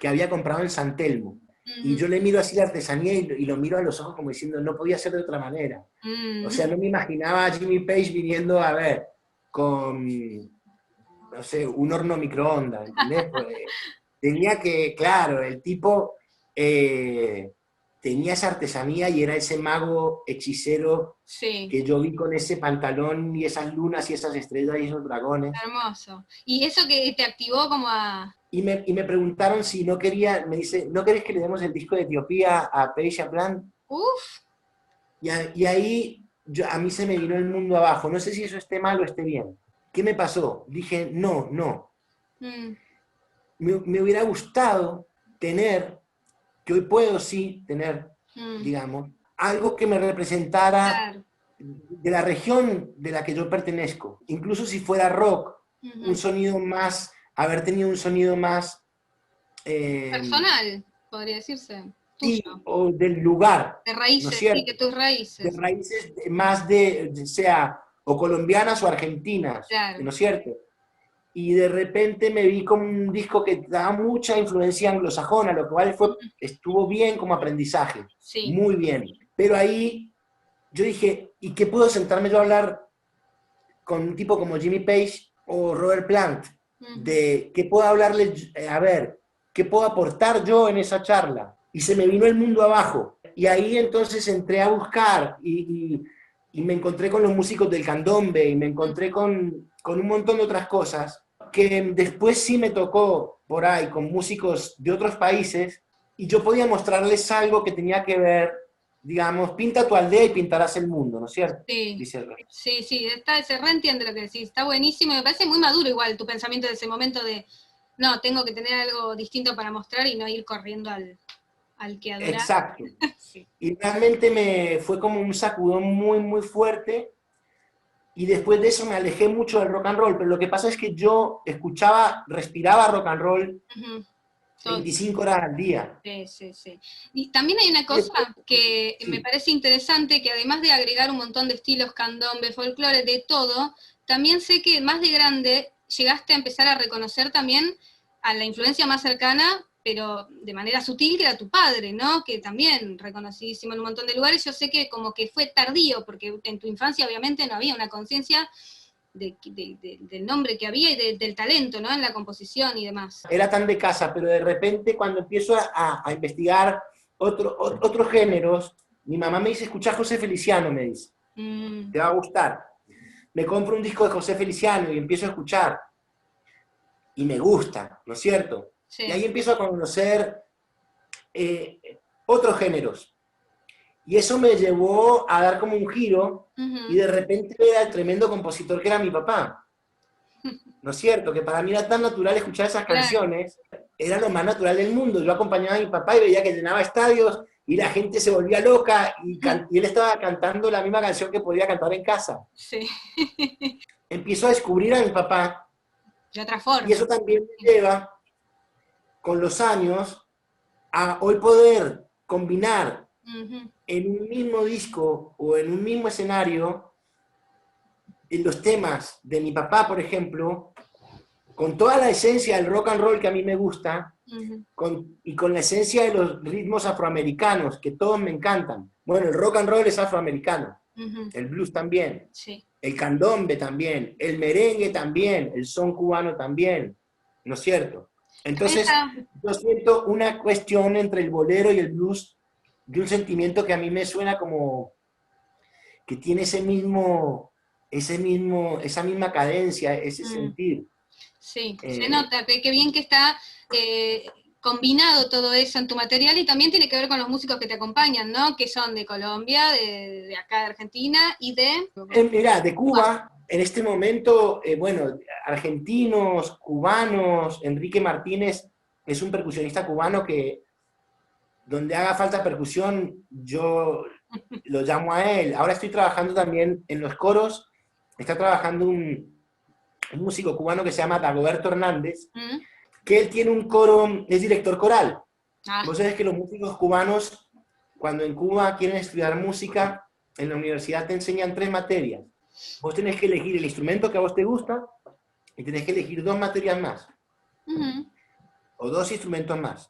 que había comprado en San Telmo. Y yo le miro así la artesanía y lo miro a los ojos como diciendo, no podía ser de otra manera. O sea, no me imaginaba a Jimmy Page viniendo a ver con, no sé, un horno microondas, ¿entendés? Pues, tenía que, claro, el tipo tenía esa artesanía y era ese mago hechicero que yo vi con ese pantalón y esas lunas y esas estrellas y esos dragones.
Hermoso. ¿Y eso que te activó como a...?
Y me preguntaron si no quería, me dice, ¿no querés que le demos el disco de Etiopía a Page y a Plant?
Uf.
Y ahí a mí se me vino el mundo abajo. No sé si eso esté mal o esté bien. ¿Qué me pasó? Dije, no. Me hubiera gustado tener, que hoy puedo sí tener, digamos, algo que me representara de la región de la que yo pertenezco. Incluso si fuera rock, un sonido más... haber tenido un sonido más...
personal, podría decirse.
Sí, o del lugar.
De raíces,
¿no es
sí, que tus raíces.
De raíces más sea, o colombianas o argentinas, ¿no es cierto? Y de repente me vi con un disco que daba mucha influencia anglosajona, lo cual estuvo bien como aprendizaje. Sí. Muy bien. Pero ahí yo dije, ¿y qué puedo sentarme yo a hablar con un tipo como Jimmy Page o Robert Plant? De qué puedo hablarle, a ver, qué puedo aportar yo en esa charla. Y se me vino el mundo abajo. Y ahí entonces entré a buscar y me encontré con los músicos del candombe y me encontré con un montón de otras cosas que después sí me tocó por ahí con músicos de otros países y yo podía mostrarles algo que tenía que ver, digamos, pinta tu aldea y pintarás el mundo, ¿no es cierto?
Sí, sí, se reentiende lo que decís, está buenísimo, me parece muy maduro igual tu pensamiento de ese momento de, no, tengo que tener algo distinto para mostrar y no ir corriendo al que adora.
Exacto. Sí. Y realmente fue como un sacudón muy, muy fuerte, y después de eso me alejé mucho del rock and roll, pero lo que pasa es que yo respiraba rock and roll 25 horas al día.
Sí. Y también hay una cosa que me parece interesante, que además de agregar un montón de estilos, candombe, folclore, de todo, también sé que más de grande llegaste a empezar a reconocer también a la influencia más cercana, pero de manera sutil, que era tu padre, ¿no? Que también reconocidísimo en un montón de lugares. Yo sé que como que fue tardío, porque en tu infancia obviamente no había una conciencia del nombre que había y del talento, ¿no? En la composición y demás.
Era tan de casa, pero de repente cuando empiezo a investigar otros géneros, mi mamá me dice, escuchá José Feliciano, me dice, te va a gustar. Me compro un disco de José Feliciano y empiezo a escuchar, y me gusta, ¿no es cierto? Sí. Y ahí empiezo a conocer otros géneros, Y eso me llevó a dar como un giro,
Ujú.
y de repente ver al tremendo compositor que era mi papá. ¿No es cierto? Que para mí era tan natural escuchar esas
Claro.
canciones, era lo más natural del mundo. Yo acompañaba a mi papá y veía que llenaba estadios, y la gente se volvía loca, y él estaba cantando la misma canción que podía cantar en casa.
Sí.
Empiezo a descubrir a mi papá,
De otra forma.
y eso también me lleva, con los años, a hoy poder combinar
Ujú.
en un mismo disco o en un mismo escenario en los temas de mi papá, por ejemplo, con toda la esencia del rock and roll que a mí me gusta,
Ujú.
y con la esencia de los ritmos afroamericanos, que todos me encantan. Bueno, el rock and roll es afroamericano,
Ujú.
el blues también,
Sí.
el candombe también, el merengue también, el son cubano también, ¿no es cierto? Entonces,
Esa-
yo siento una cuestión entre el bolero y el blues, de un sentimiento que a mí me suena como que tiene esa misma cadencia, ese
Mm.
sentir.
Sí, se
Eh,
nota, qué bien que está combinado todo eso en tu material, y también tiene que ver con los músicos que te acompañan, ¿no? Que son de Colombia, de acá de Argentina y de...
Mirá, de Cuba, en este momento, bueno, argentinos, cubanos, Enrique Martínez es un percusionista cubano que donde haga falta percusión, yo lo llamo a él. Ahora estoy trabajando también en los coros, está trabajando un músico cubano que se llama Dagoberto Hernández,
¿Mm?
que él tiene un coro, es director coral.
Ah,
Vos sabés que los músicos cubanos, cuando en Cuba quieren estudiar música, en la universidad te enseñan 3 materias. Vos tenés que elegir el instrumento que a vos te gusta y tenés que elegir 2 materias más,
ujú.
o 2 instrumentos más.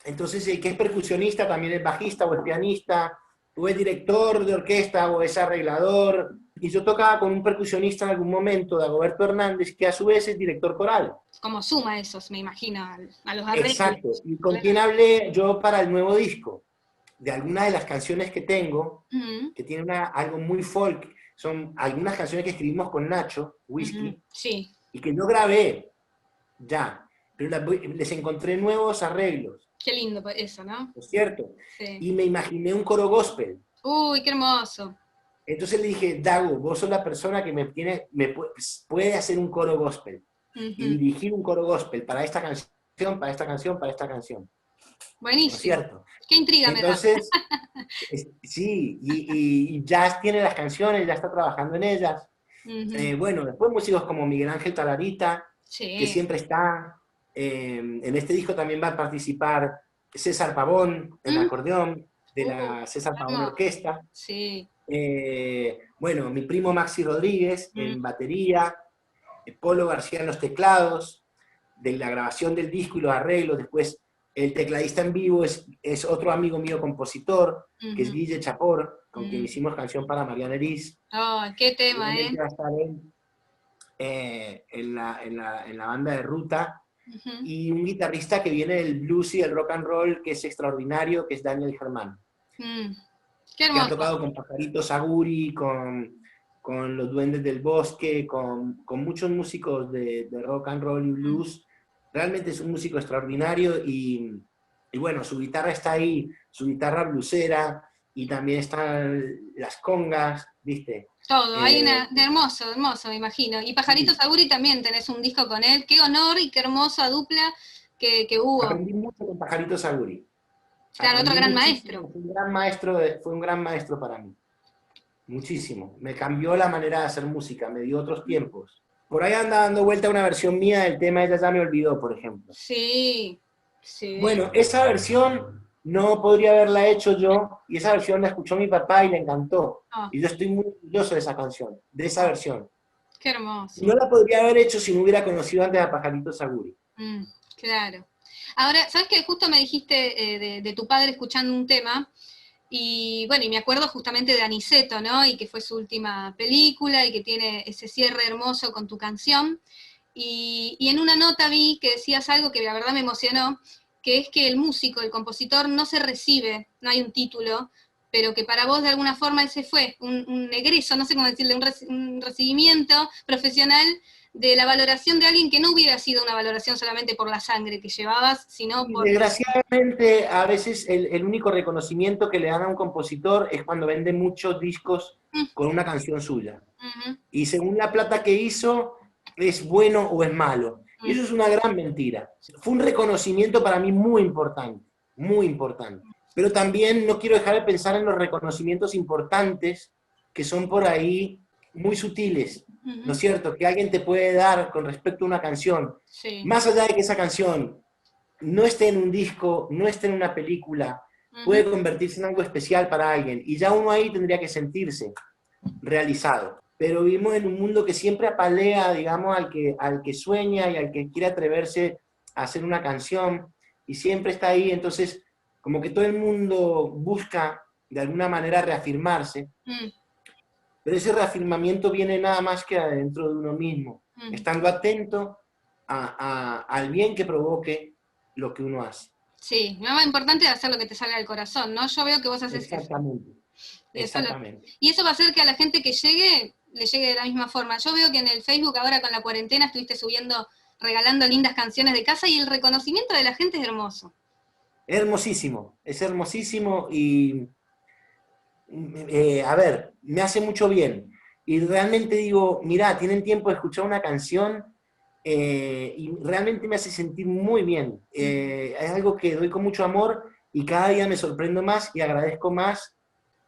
Entonces, el que es percusionista también es bajista o es pianista, o es director de orquesta o es arreglador. Y yo tocaba con un percusionista en algún momento, Dagoberto Hernández, que a su vez es director coral.
Como suma esos, me imagino, a los arreglos.
Exacto. Y con
Claro.
quien hablé yo para el nuevo disco, de algunas de las canciones que tengo,
Ujú,
que tiene algo muy folk, son algunas canciones que escribimos con Nacho, Whisky,
ujú. Sí,
y que no grabé ya, pero les encontré nuevos arreglos,
qué lindo eso, ¿no?
¿no es cierto?
Sí.
Y me imaginé un coro gospel.
Uy, qué hermoso.
Entonces le dije, Dago, vos sos la persona que puede hacer un coro gospel y
Ujú.
dirigir un coro gospel para esta canción, para esta canción, para esta canción. ¿No es
Buenísimo.
cierto?
Qué intriga me da.
Entonces, sí, y Jazz tiene las canciones, ya está trabajando en ellas.
Ujú.
Bueno, después músicos como Miguel Ángel Talarita, que
Sí.
siempre está. En este disco también va a participar César Pavón en
Mm.
acordeón, de la César Pavón
Hermoso.
Orquesta.
Sí.
Bueno, mi primo Maxi Rodríguez
Mm.
en batería, Polo García en los teclados, de la grabación del disco y los arreglos. Después el tecladista en vivo es otro amigo mío compositor, que es
Ujú.
Guille Chapor, con quien
Mm.
hicimos canción para Mariana Eris.
Oh, qué tema, ¿eh?
Seguramente va a estar él en la banda de Ruta.
Ujú.
Y un guitarrista que viene del blues y del rock and roll, que es extraordinario, que es Daniel Germán,
Mm. Qué
que ha
hermoso.
tocado con Pajarito Saguri, con los Duendes del Bosque, con muchos músicos de rock and roll y blues. Realmente es un músico extraordinario y bueno, su guitarra está ahí, su guitarra blusera, y también están las congas, ¿viste?
Todo, hay una,
Eh,
hermoso, hermoso, me imagino. Y Pajarito
sí,
Saguri también tenés un disco con él. Qué honor y qué hermosa dupla que hubo.
aprendí mucho con Pajarito Saguri.
Claro, otro
Aprendí
gran
muchísimo,
maestro.
fue un gran maestro para mí. Muchísimo. Me cambió la manera de hacer música, me dio otros tiempos. Por ahí anda dando vuelta una versión mía del tema Ella ya me olvidó, por ejemplo.
Sí, sí.
Bueno, esa versión no podría haberla hecho yo, y esa versión la escuchó mi papá y le encantó.
Oh,
Y yo estoy muy orgulloso de esa canción, de esa versión.
qué hermoso.
No la podría haber hecho si no hubiera conocido antes a Pajarito Saguri.
Mm, claro. Ahora, ¿sabes qué? Justo me dijiste de tu padre escuchando un tema, y bueno, y me acuerdo justamente de Aniceto, ¿no? Y que fue su última película, y que tiene ese cierre hermoso con tu canción. Y en una nota vi que decías algo que la verdad me emocionó, que es que el músico, el compositor, no se recibe, no hay un título, pero que para vos de alguna forma ese fue un egreso, no sé cómo decirle, un recibimiento profesional de la valoración de alguien que no hubiera sido una valoración solamente por la sangre que llevabas, sino por...
Desgraciadamente, a veces el único reconocimiento que le dan a un compositor es cuando vende muchos discos con una canción suya. Y según la plata que hizo, es bueno o es malo. Y eso es una gran mentira. Fue un reconocimiento para mí muy importante, muy importante. Pero también no quiero dejar de pensar en los reconocimientos importantes que son por ahí muy sutiles, ¿no es cierto? Que alguien te puede dar con respecto a una canción.
Sí.
Más allá de que esa canción no esté en un disco, no esté en una película, puede convertirse en algo especial para alguien. Y ya uno ahí tendría que sentirse realizado. Pero vivimos en un mundo que siempre apalea, digamos, al que sueña y al que quiere atreverse a hacer una canción, y siempre está ahí. Entonces, como que todo el mundo busca de alguna manera reafirmarse, pero ese reafirmamiento viene nada más que adentro de uno mismo, estando atento al bien que provoque lo que uno hace.
Sí, lo más importante es hacer lo que te salga del corazón, ¿no? Yo veo que vos haces
Exactamente.
eso.
Exactamente.
Y eso va a hacer que a la gente que llegue, le llegue de la misma forma. Yo veo que en el Facebook ahora con la cuarentena estuviste subiendo, regalando lindas canciones de casa, y el reconocimiento de la gente es hermoso.
Es hermosísimo y, a ver, me hace mucho bien. Y realmente digo, mirá, tienen tiempo de escuchar una canción y realmente me hace sentir muy bien. Es algo que doy con mucho amor y cada día me sorprendo más y agradezco más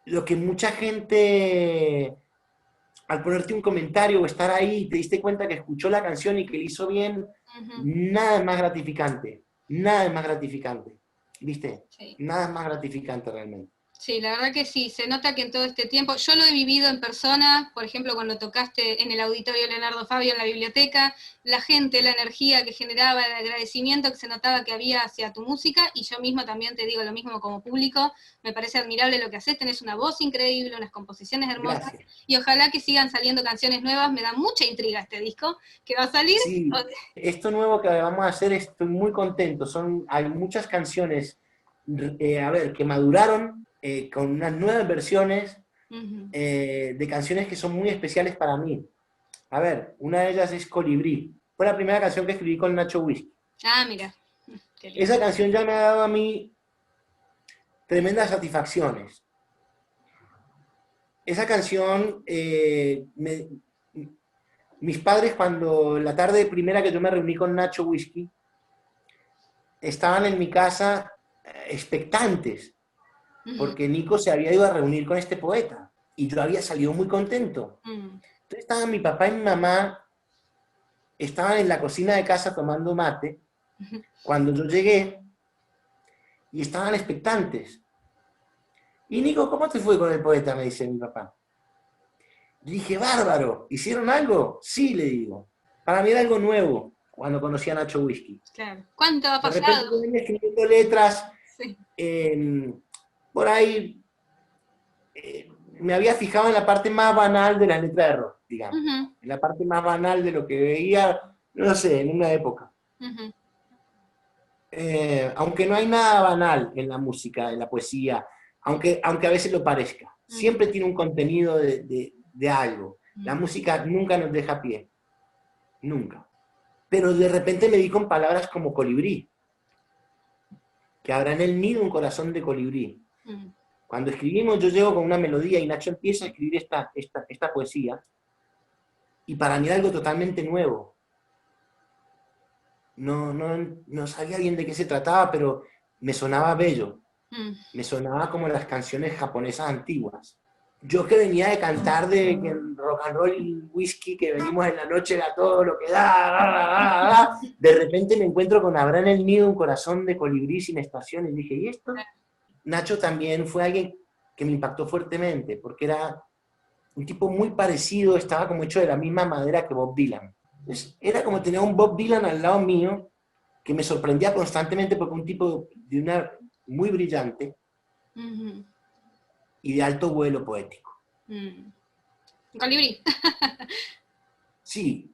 lo que mucha gente, al ponerte un comentario o estar ahí, te diste cuenta que escuchó la canción y que le hizo bien, nada es más gratificante, nada es más gratificante. ¿Viste?
Sí.
Nada es más gratificante realmente.
Sí, la verdad que sí, se nota que en todo este tiempo, yo lo he vivido en persona, por ejemplo, cuando tocaste en el auditorio Leonardo Fabio en la biblioteca, la gente, la energía que generaba, el agradecimiento que se notaba que había hacia tu música, y yo mismo también te digo lo mismo como público, me parece admirable lo que haces, tenés una voz increíble, unas composiciones hermosas,
Gracias.
Y ojalá que sigan saliendo canciones nuevas, me da mucha intriga este disco, que va a salir.
Sí, esto nuevo que vamos a hacer, estoy muy contento, hay muchas canciones, a ver, que maduraron, con unas nuevas versiones de canciones que son muy especiales para mí. A ver, una de ellas es Colibrí. Fue la primera canción que escribí con Nacho Whisky.
Ah, mira.
Esa canción ya me ha dado a mí tremendas satisfacciones. Esa canción, mis padres, cuando la tarde primera que yo me reuní con Nacho Whisky, estaban en mi casa expectantes, porque Nico se había ido a reunir con este poeta, y yo había salido muy contento. Entonces estaban mi papá y mi mamá, estaban en la cocina de casa tomando mate, cuando yo llegué, y estaban expectantes. Y Nico, ¿cómo te fue con el poeta?, me dice mi papá. Yo dije, bárbaro, ¿hicieron algo? Sí, le digo. Para mí era algo nuevo, cuando conocí a Nacho Whisky.
Claro. ¿Cuánto ha pasado?
De repente yo venía escribiendo letras,
sí.
Por ahí me había fijado en la parte más banal de las letras de rock, digamos. En la parte más banal de lo que veía, no sé, en una época. Aunque no hay nada banal en la música, en la poesía, aunque a veces lo parezca. Siempre tiene un contenido de algo. La música nunca nos deja pie. Nunca. Pero de repente me di con palabras como colibrí. Que habrá en el nido un corazón de colibrí. Cuando escribimos, yo llego con una melodía y Nacho empieza a escribir esta poesía, y para mí era algo totalmente nuevo. No sabía bien de qué se trataba, pero me sonaba bello. Me sonaba como las canciones japonesas antiguas. Yo que venía de cantar de rock and roll y whisky, que venimos en la noche era todo lo que da, de repente me encuentro con Habrá en el nido un corazón de colibrí sin estación, y dije, ¿y esto? Nacho también fue alguien que me impactó fuertemente, porque era un tipo muy parecido, estaba como hecho de la misma madera que Bob Dylan. Entonces, era como tener un Bob Dylan al lado mío, que me sorprendía constantemente, porque un tipo de una muy brillante y de alto vuelo poético.
Colibrí.
Sí.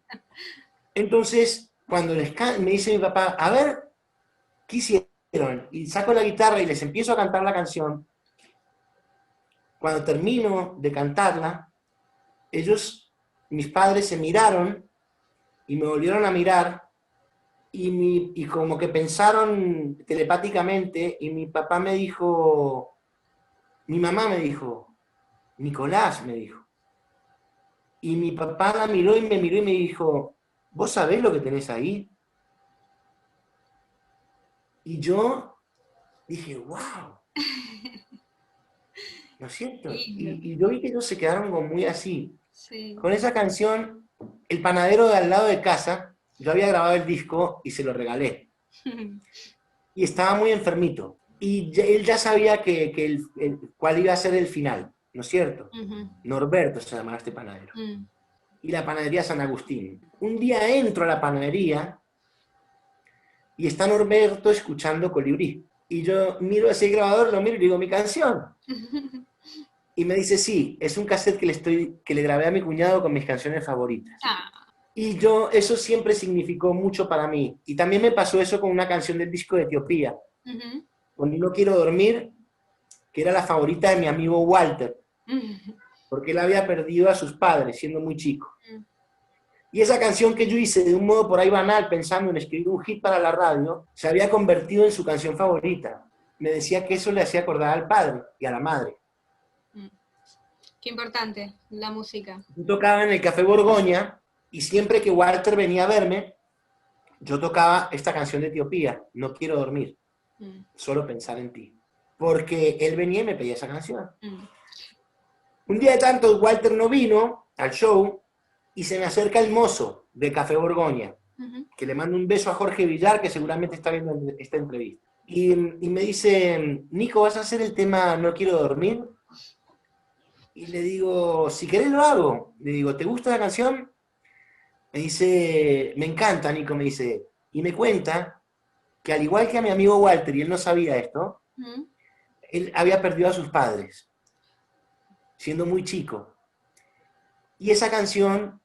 Entonces, cuando me dice mi papá, a ver, ¿qué hicieron? Y saco la guitarra y les empiezo a cantar la canción. Cuando termino de cantarla, mis padres se miraron y me volvieron a mirar y como que pensaron telepáticamente y mi papá me dijo, mi mamá me dijo, Nicolás, me dijo. Y mi papá la miró y me dijo, ¿vos sabés lo que tenés ahí? Y yo dije, wow. ¿No es cierto? Y yo vi que ellos se quedaron como muy así.
Sí.
Con esa canción, el panadero de al lado de casa, yo había grabado el disco y se lo regalé. Y estaba muy enfermito. Y él ya sabía cuál iba a ser el final, ¿no es cierto? Norberto se llamaba este panadero. Y la panadería San Agustín. Un día entro a la panadería y está Norberto escuchando Colibrí. Y yo miro ese grabador, lo miro y digo, mi canción. Y me dice, sí, es un cassette que le grabé a mi cuñado con mis canciones favoritas. Y eso siempre significó mucho para mí. Y también me pasó eso con una canción del disco de Etiopía, con No Quiero Dormir, que era la favorita de mi amigo Walter, porque él había perdido a sus padres siendo muy chico. Y esa canción que yo hice de un modo por ahí banal, pensando en escribir un hit para la radio, se había convertido en su canción favorita. Me decía que eso le hacía acordar al padre y a la madre.
Qué importante, la música.
Yo tocaba en el Café Borgoña y siempre que Walter venía a verme, yo tocaba esta canción de Etiopía, No Quiero Dormir, solo pensar en ti. Porque él venía y me pedía esa canción. Un día de tanto, Walter no vino al show y se me acerca el mozo de Café Borgoña, que le mando un beso a Jorge Villar, que seguramente está viendo esta entrevista. Y me dice, Nico, ¿vas a hacer el tema No Quiero Dormir? Y le digo, si querés lo hago. Le digo, ¿te gusta la canción? Me dice, me encanta, Nico, me dice. Y me cuenta que al igual que a mi amigo Walter, y él no sabía esto, él había perdido a sus padres, siendo muy chico. Y esa canción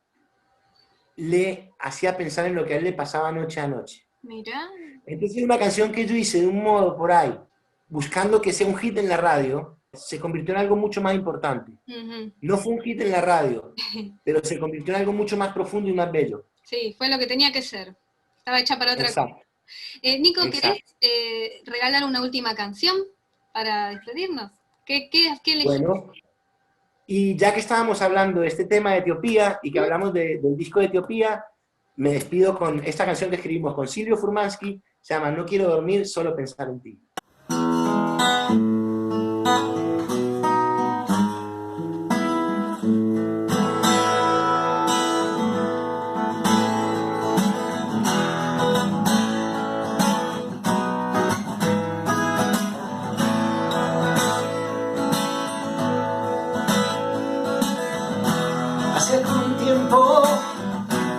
le hacía pensar en lo que a él le pasaba noche a noche.
Mira.
Entonces es una canción que yo hice de un modo por ahí, buscando que sea un hit en la radio, se convirtió en algo mucho más importante. No fue un hit en la radio, pero se convirtió en algo mucho más profundo y más bello.
Sí, fue lo que tenía que ser. Estaba hecha para otra cosa. Nico, ¿querés regalar una última canción para despedirnos? ¿Qué elegiste?
Bueno, y ya que estábamos hablando de este tema de Etiopía y que hablamos del disco de Etiopía, me despido con esta canción que escribimos con Silvio Furmansky, se llama No Quiero Dormir, solo pensar en ti.
Hace algún tiempo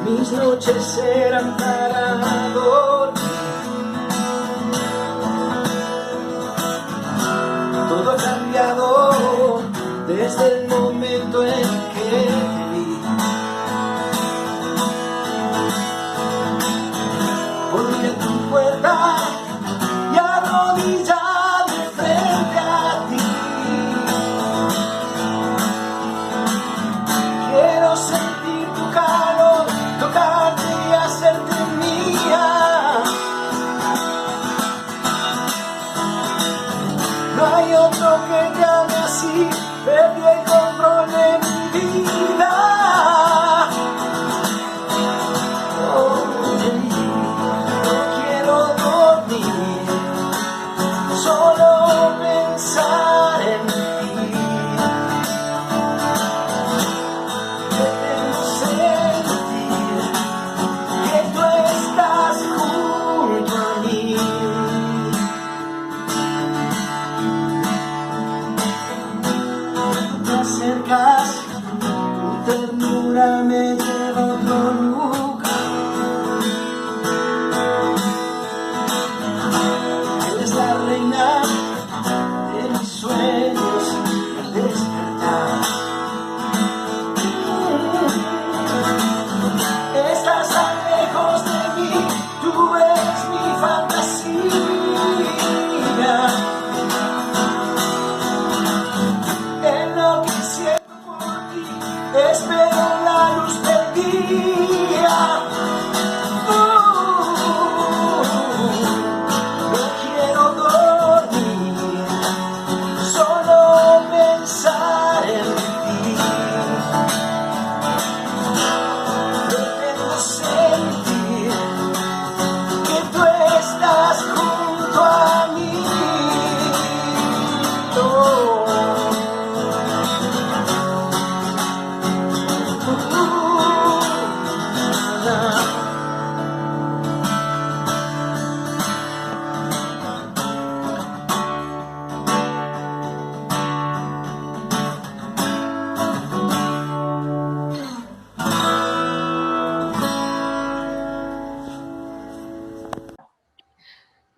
mis noches eran para dormir. Todo ha cambiado desde el momento en que te vi. Volví a tu puerta y arrodillado frente a ti. Quiero sentir tu calor, tocarte y hacerte mía. No hay otro que te ame así, perdí el control de mi vida. Oh, no quiero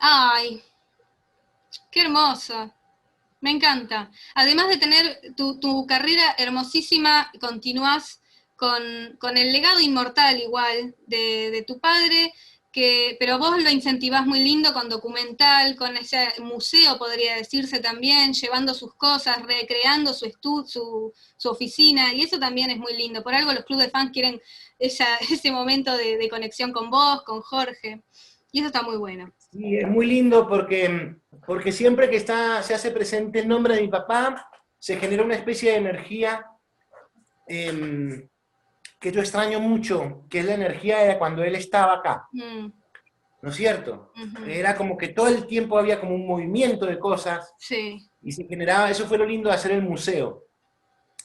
Ay, qué hermoso. Me encanta. Además de tener tu carrera hermosísima, continúas con el legado inmortal igual de tu padre, pero vos lo incentivás muy lindo con documental, con ese museo, podría decirse también, llevando sus cosas, recreando su oficina, y eso también es muy lindo. Por algo los clubes de fans quieren ese momento de conexión con vos, con Jorge, y eso está muy bueno.
Sí, es muy lindo porque siempre que se hace presente el nombre de mi papá, se genera una especie de energía que yo extraño mucho, que es la energía de cuando él estaba acá. ¿No es cierto? Era como que todo el tiempo había como un movimiento de cosas,
sí.
Y se generaba, eso fue lo lindo de hacer el museo.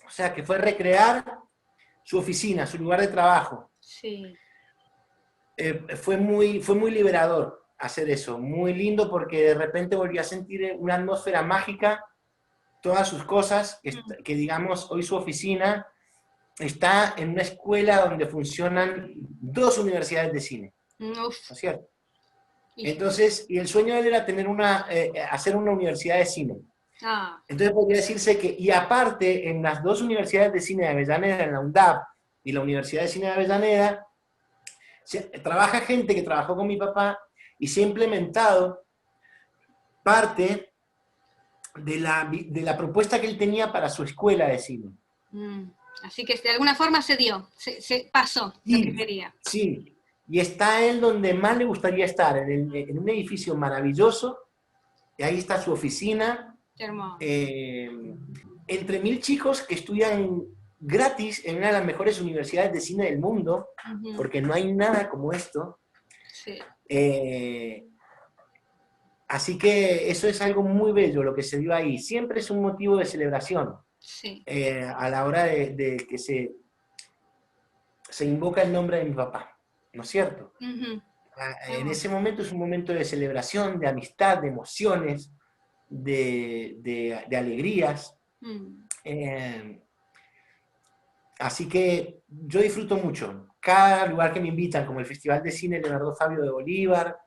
O sea, que fue recrear su oficina, su lugar de trabajo.
Sí.
Fue muy liberador hacer eso, muy lindo porque de repente volví a sentir una atmósfera mágica, todas sus cosas, que digamos, hoy su oficina está en una escuela donde funcionan 2 universidades de cine. ¿No es cierto? Entonces, y el sueño de él era tener hacer una universidad de cine. Entonces podría decirse que, y aparte, en las 2 universidades de cine de Avellaneda, en la UNDAP y la Universidad de Cine de Avellaneda, trabaja gente que trabajó con mi papá y se ha implementado parte de la propuesta que él tenía para su escuela de cine.
Así que de alguna forma se dio, se pasó lo que quería.
Sí, y está él donde más le gustaría estar, en un edificio maravilloso, y ahí está su oficina.
Qué hermoso.
Entre 1000 chicos que estudian gratis en una de las mejores universidades de cine del mundo, porque no hay nada como esto.
Sí.
Así que eso es algo muy bello lo que se dio ahí. Siempre es un motivo de celebración.
Sí.
A la hora de que se invoca el nombre de mi papá, ¿no es cierto? En ese momento es un momento de celebración, de amistad, de emociones, de alegrías. Así que yo disfruto mucho. Cada lugar que me invitan, como el Festival de Cine Leonardo Fabio de Bolívar,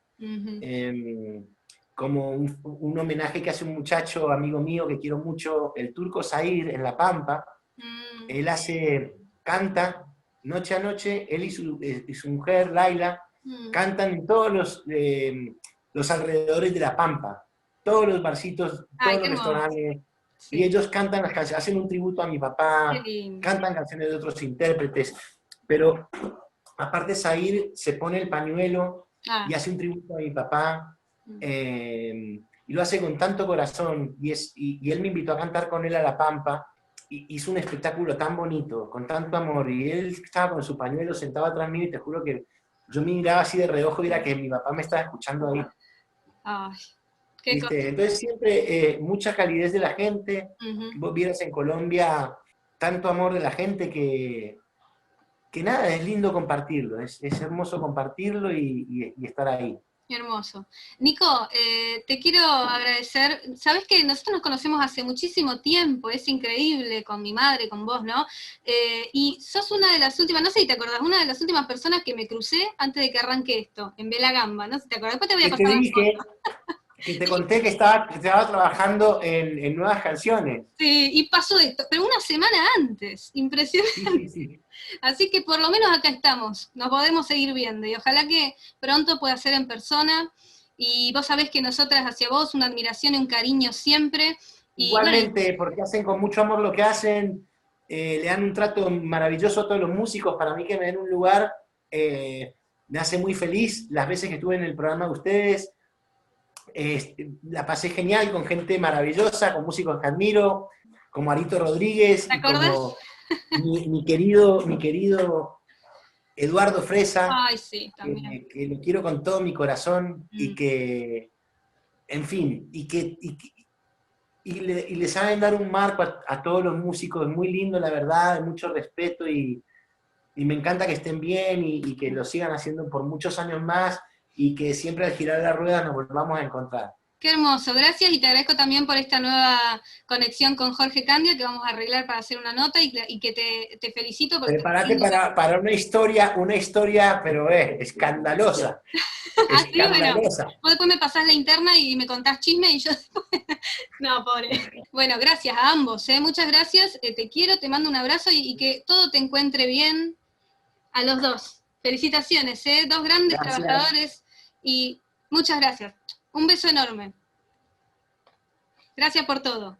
como un homenaje que hace un muchacho, amigo mío, que quiero mucho, el Turco Zahir, en La Pampa. Él canta noche a noche, él y su mujer, Laila, cantan en todos los alrededores de La Pampa, todos los barcitos, todos los restaurantes, y ellos cantan las canciones, hacen un tributo a mi papá, cantan canciones de otros intérpretes, pero aparte Zahir se pone el pañuelo y hace un tributo a mi papá, y lo hace con tanto corazón, y él me invitó a cantar con él a La Pampa, y hizo un espectáculo tan bonito, con tanto amor, y él estaba con su pañuelo sentado atrás mío, y te juro que yo miraba así de reojo y era que mi papá me estaba escuchando ahí.
Ay,
entonces siempre mucha calidez de la gente. Vos vieras en Colombia tanto amor de la gente que nada, es lindo compartirlo, es hermoso compartirlo y estar ahí.
Hermoso. Nico, te quiero agradecer. Sabes que nosotros nos conocemos hace muchísimo tiempo, es increíble, con mi madre, con vos, ¿no? Y sos una de las últimas, no sé si te acordás, una de las últimas personas que me crucé antes de que arranque esto, en Belagamba, ¿no? Si te acordás, después te voy a pasar
te dije que te conté que estaba trabajando en nuevas canciones.
Sí, y pasó esto, pero una semana antes, impresionante.
Sí.
Así que por lo menos acá estamos, nos podemos seguir viendo, y ojalá que pronto pueda ser en persona, y vos sabés que nosotras hacia vos una admiración y un cariño siempre.
Igualmente, bueno, porque hacen con mucho amor lo que hacen, le dan un trato maravilloso a todos los músicos. Para mí que me den un lugar, me hace muy feliz. Las veces que estuve en el programa de ustedes, la pasé genial, con gente maravillosa, con músicos que admiro, como Arito Rodríguez,
¿te acordás?
Como mi querido Eduardo Fresa.
Ay, sí, también.
Que lo quiero con todo mi corazón, y que, en fin, y le saben dar un marco a todos los músicos, es muy lindo, la verdad, de mucho respeto, y me encanta que estén bien, y que lo sigan haciendo por muchos años más, y que siempre al girar la rueda nos volvamos a encontrar.
Qué hermoso, gracias, y te agradezco también por esta nueva conexión con Jorge Candia, que vamos a arreglar para hacer una nota, y que te felicito. Porque
prepárate para una historia, pero escandalosa.
Ah, sí, bueno,
Escandalosa.
vos después me pasás la interna y me contás chisme y yo después... No, pobre. Bueno, gracias a ambos, muchas gracias, te quiero, te mando un abrazo y que todo te encuentre bien a los dos. Felicitaciones, dos grandes trabajadores y muchas gracias. Un beso enorme. Gracias por todo.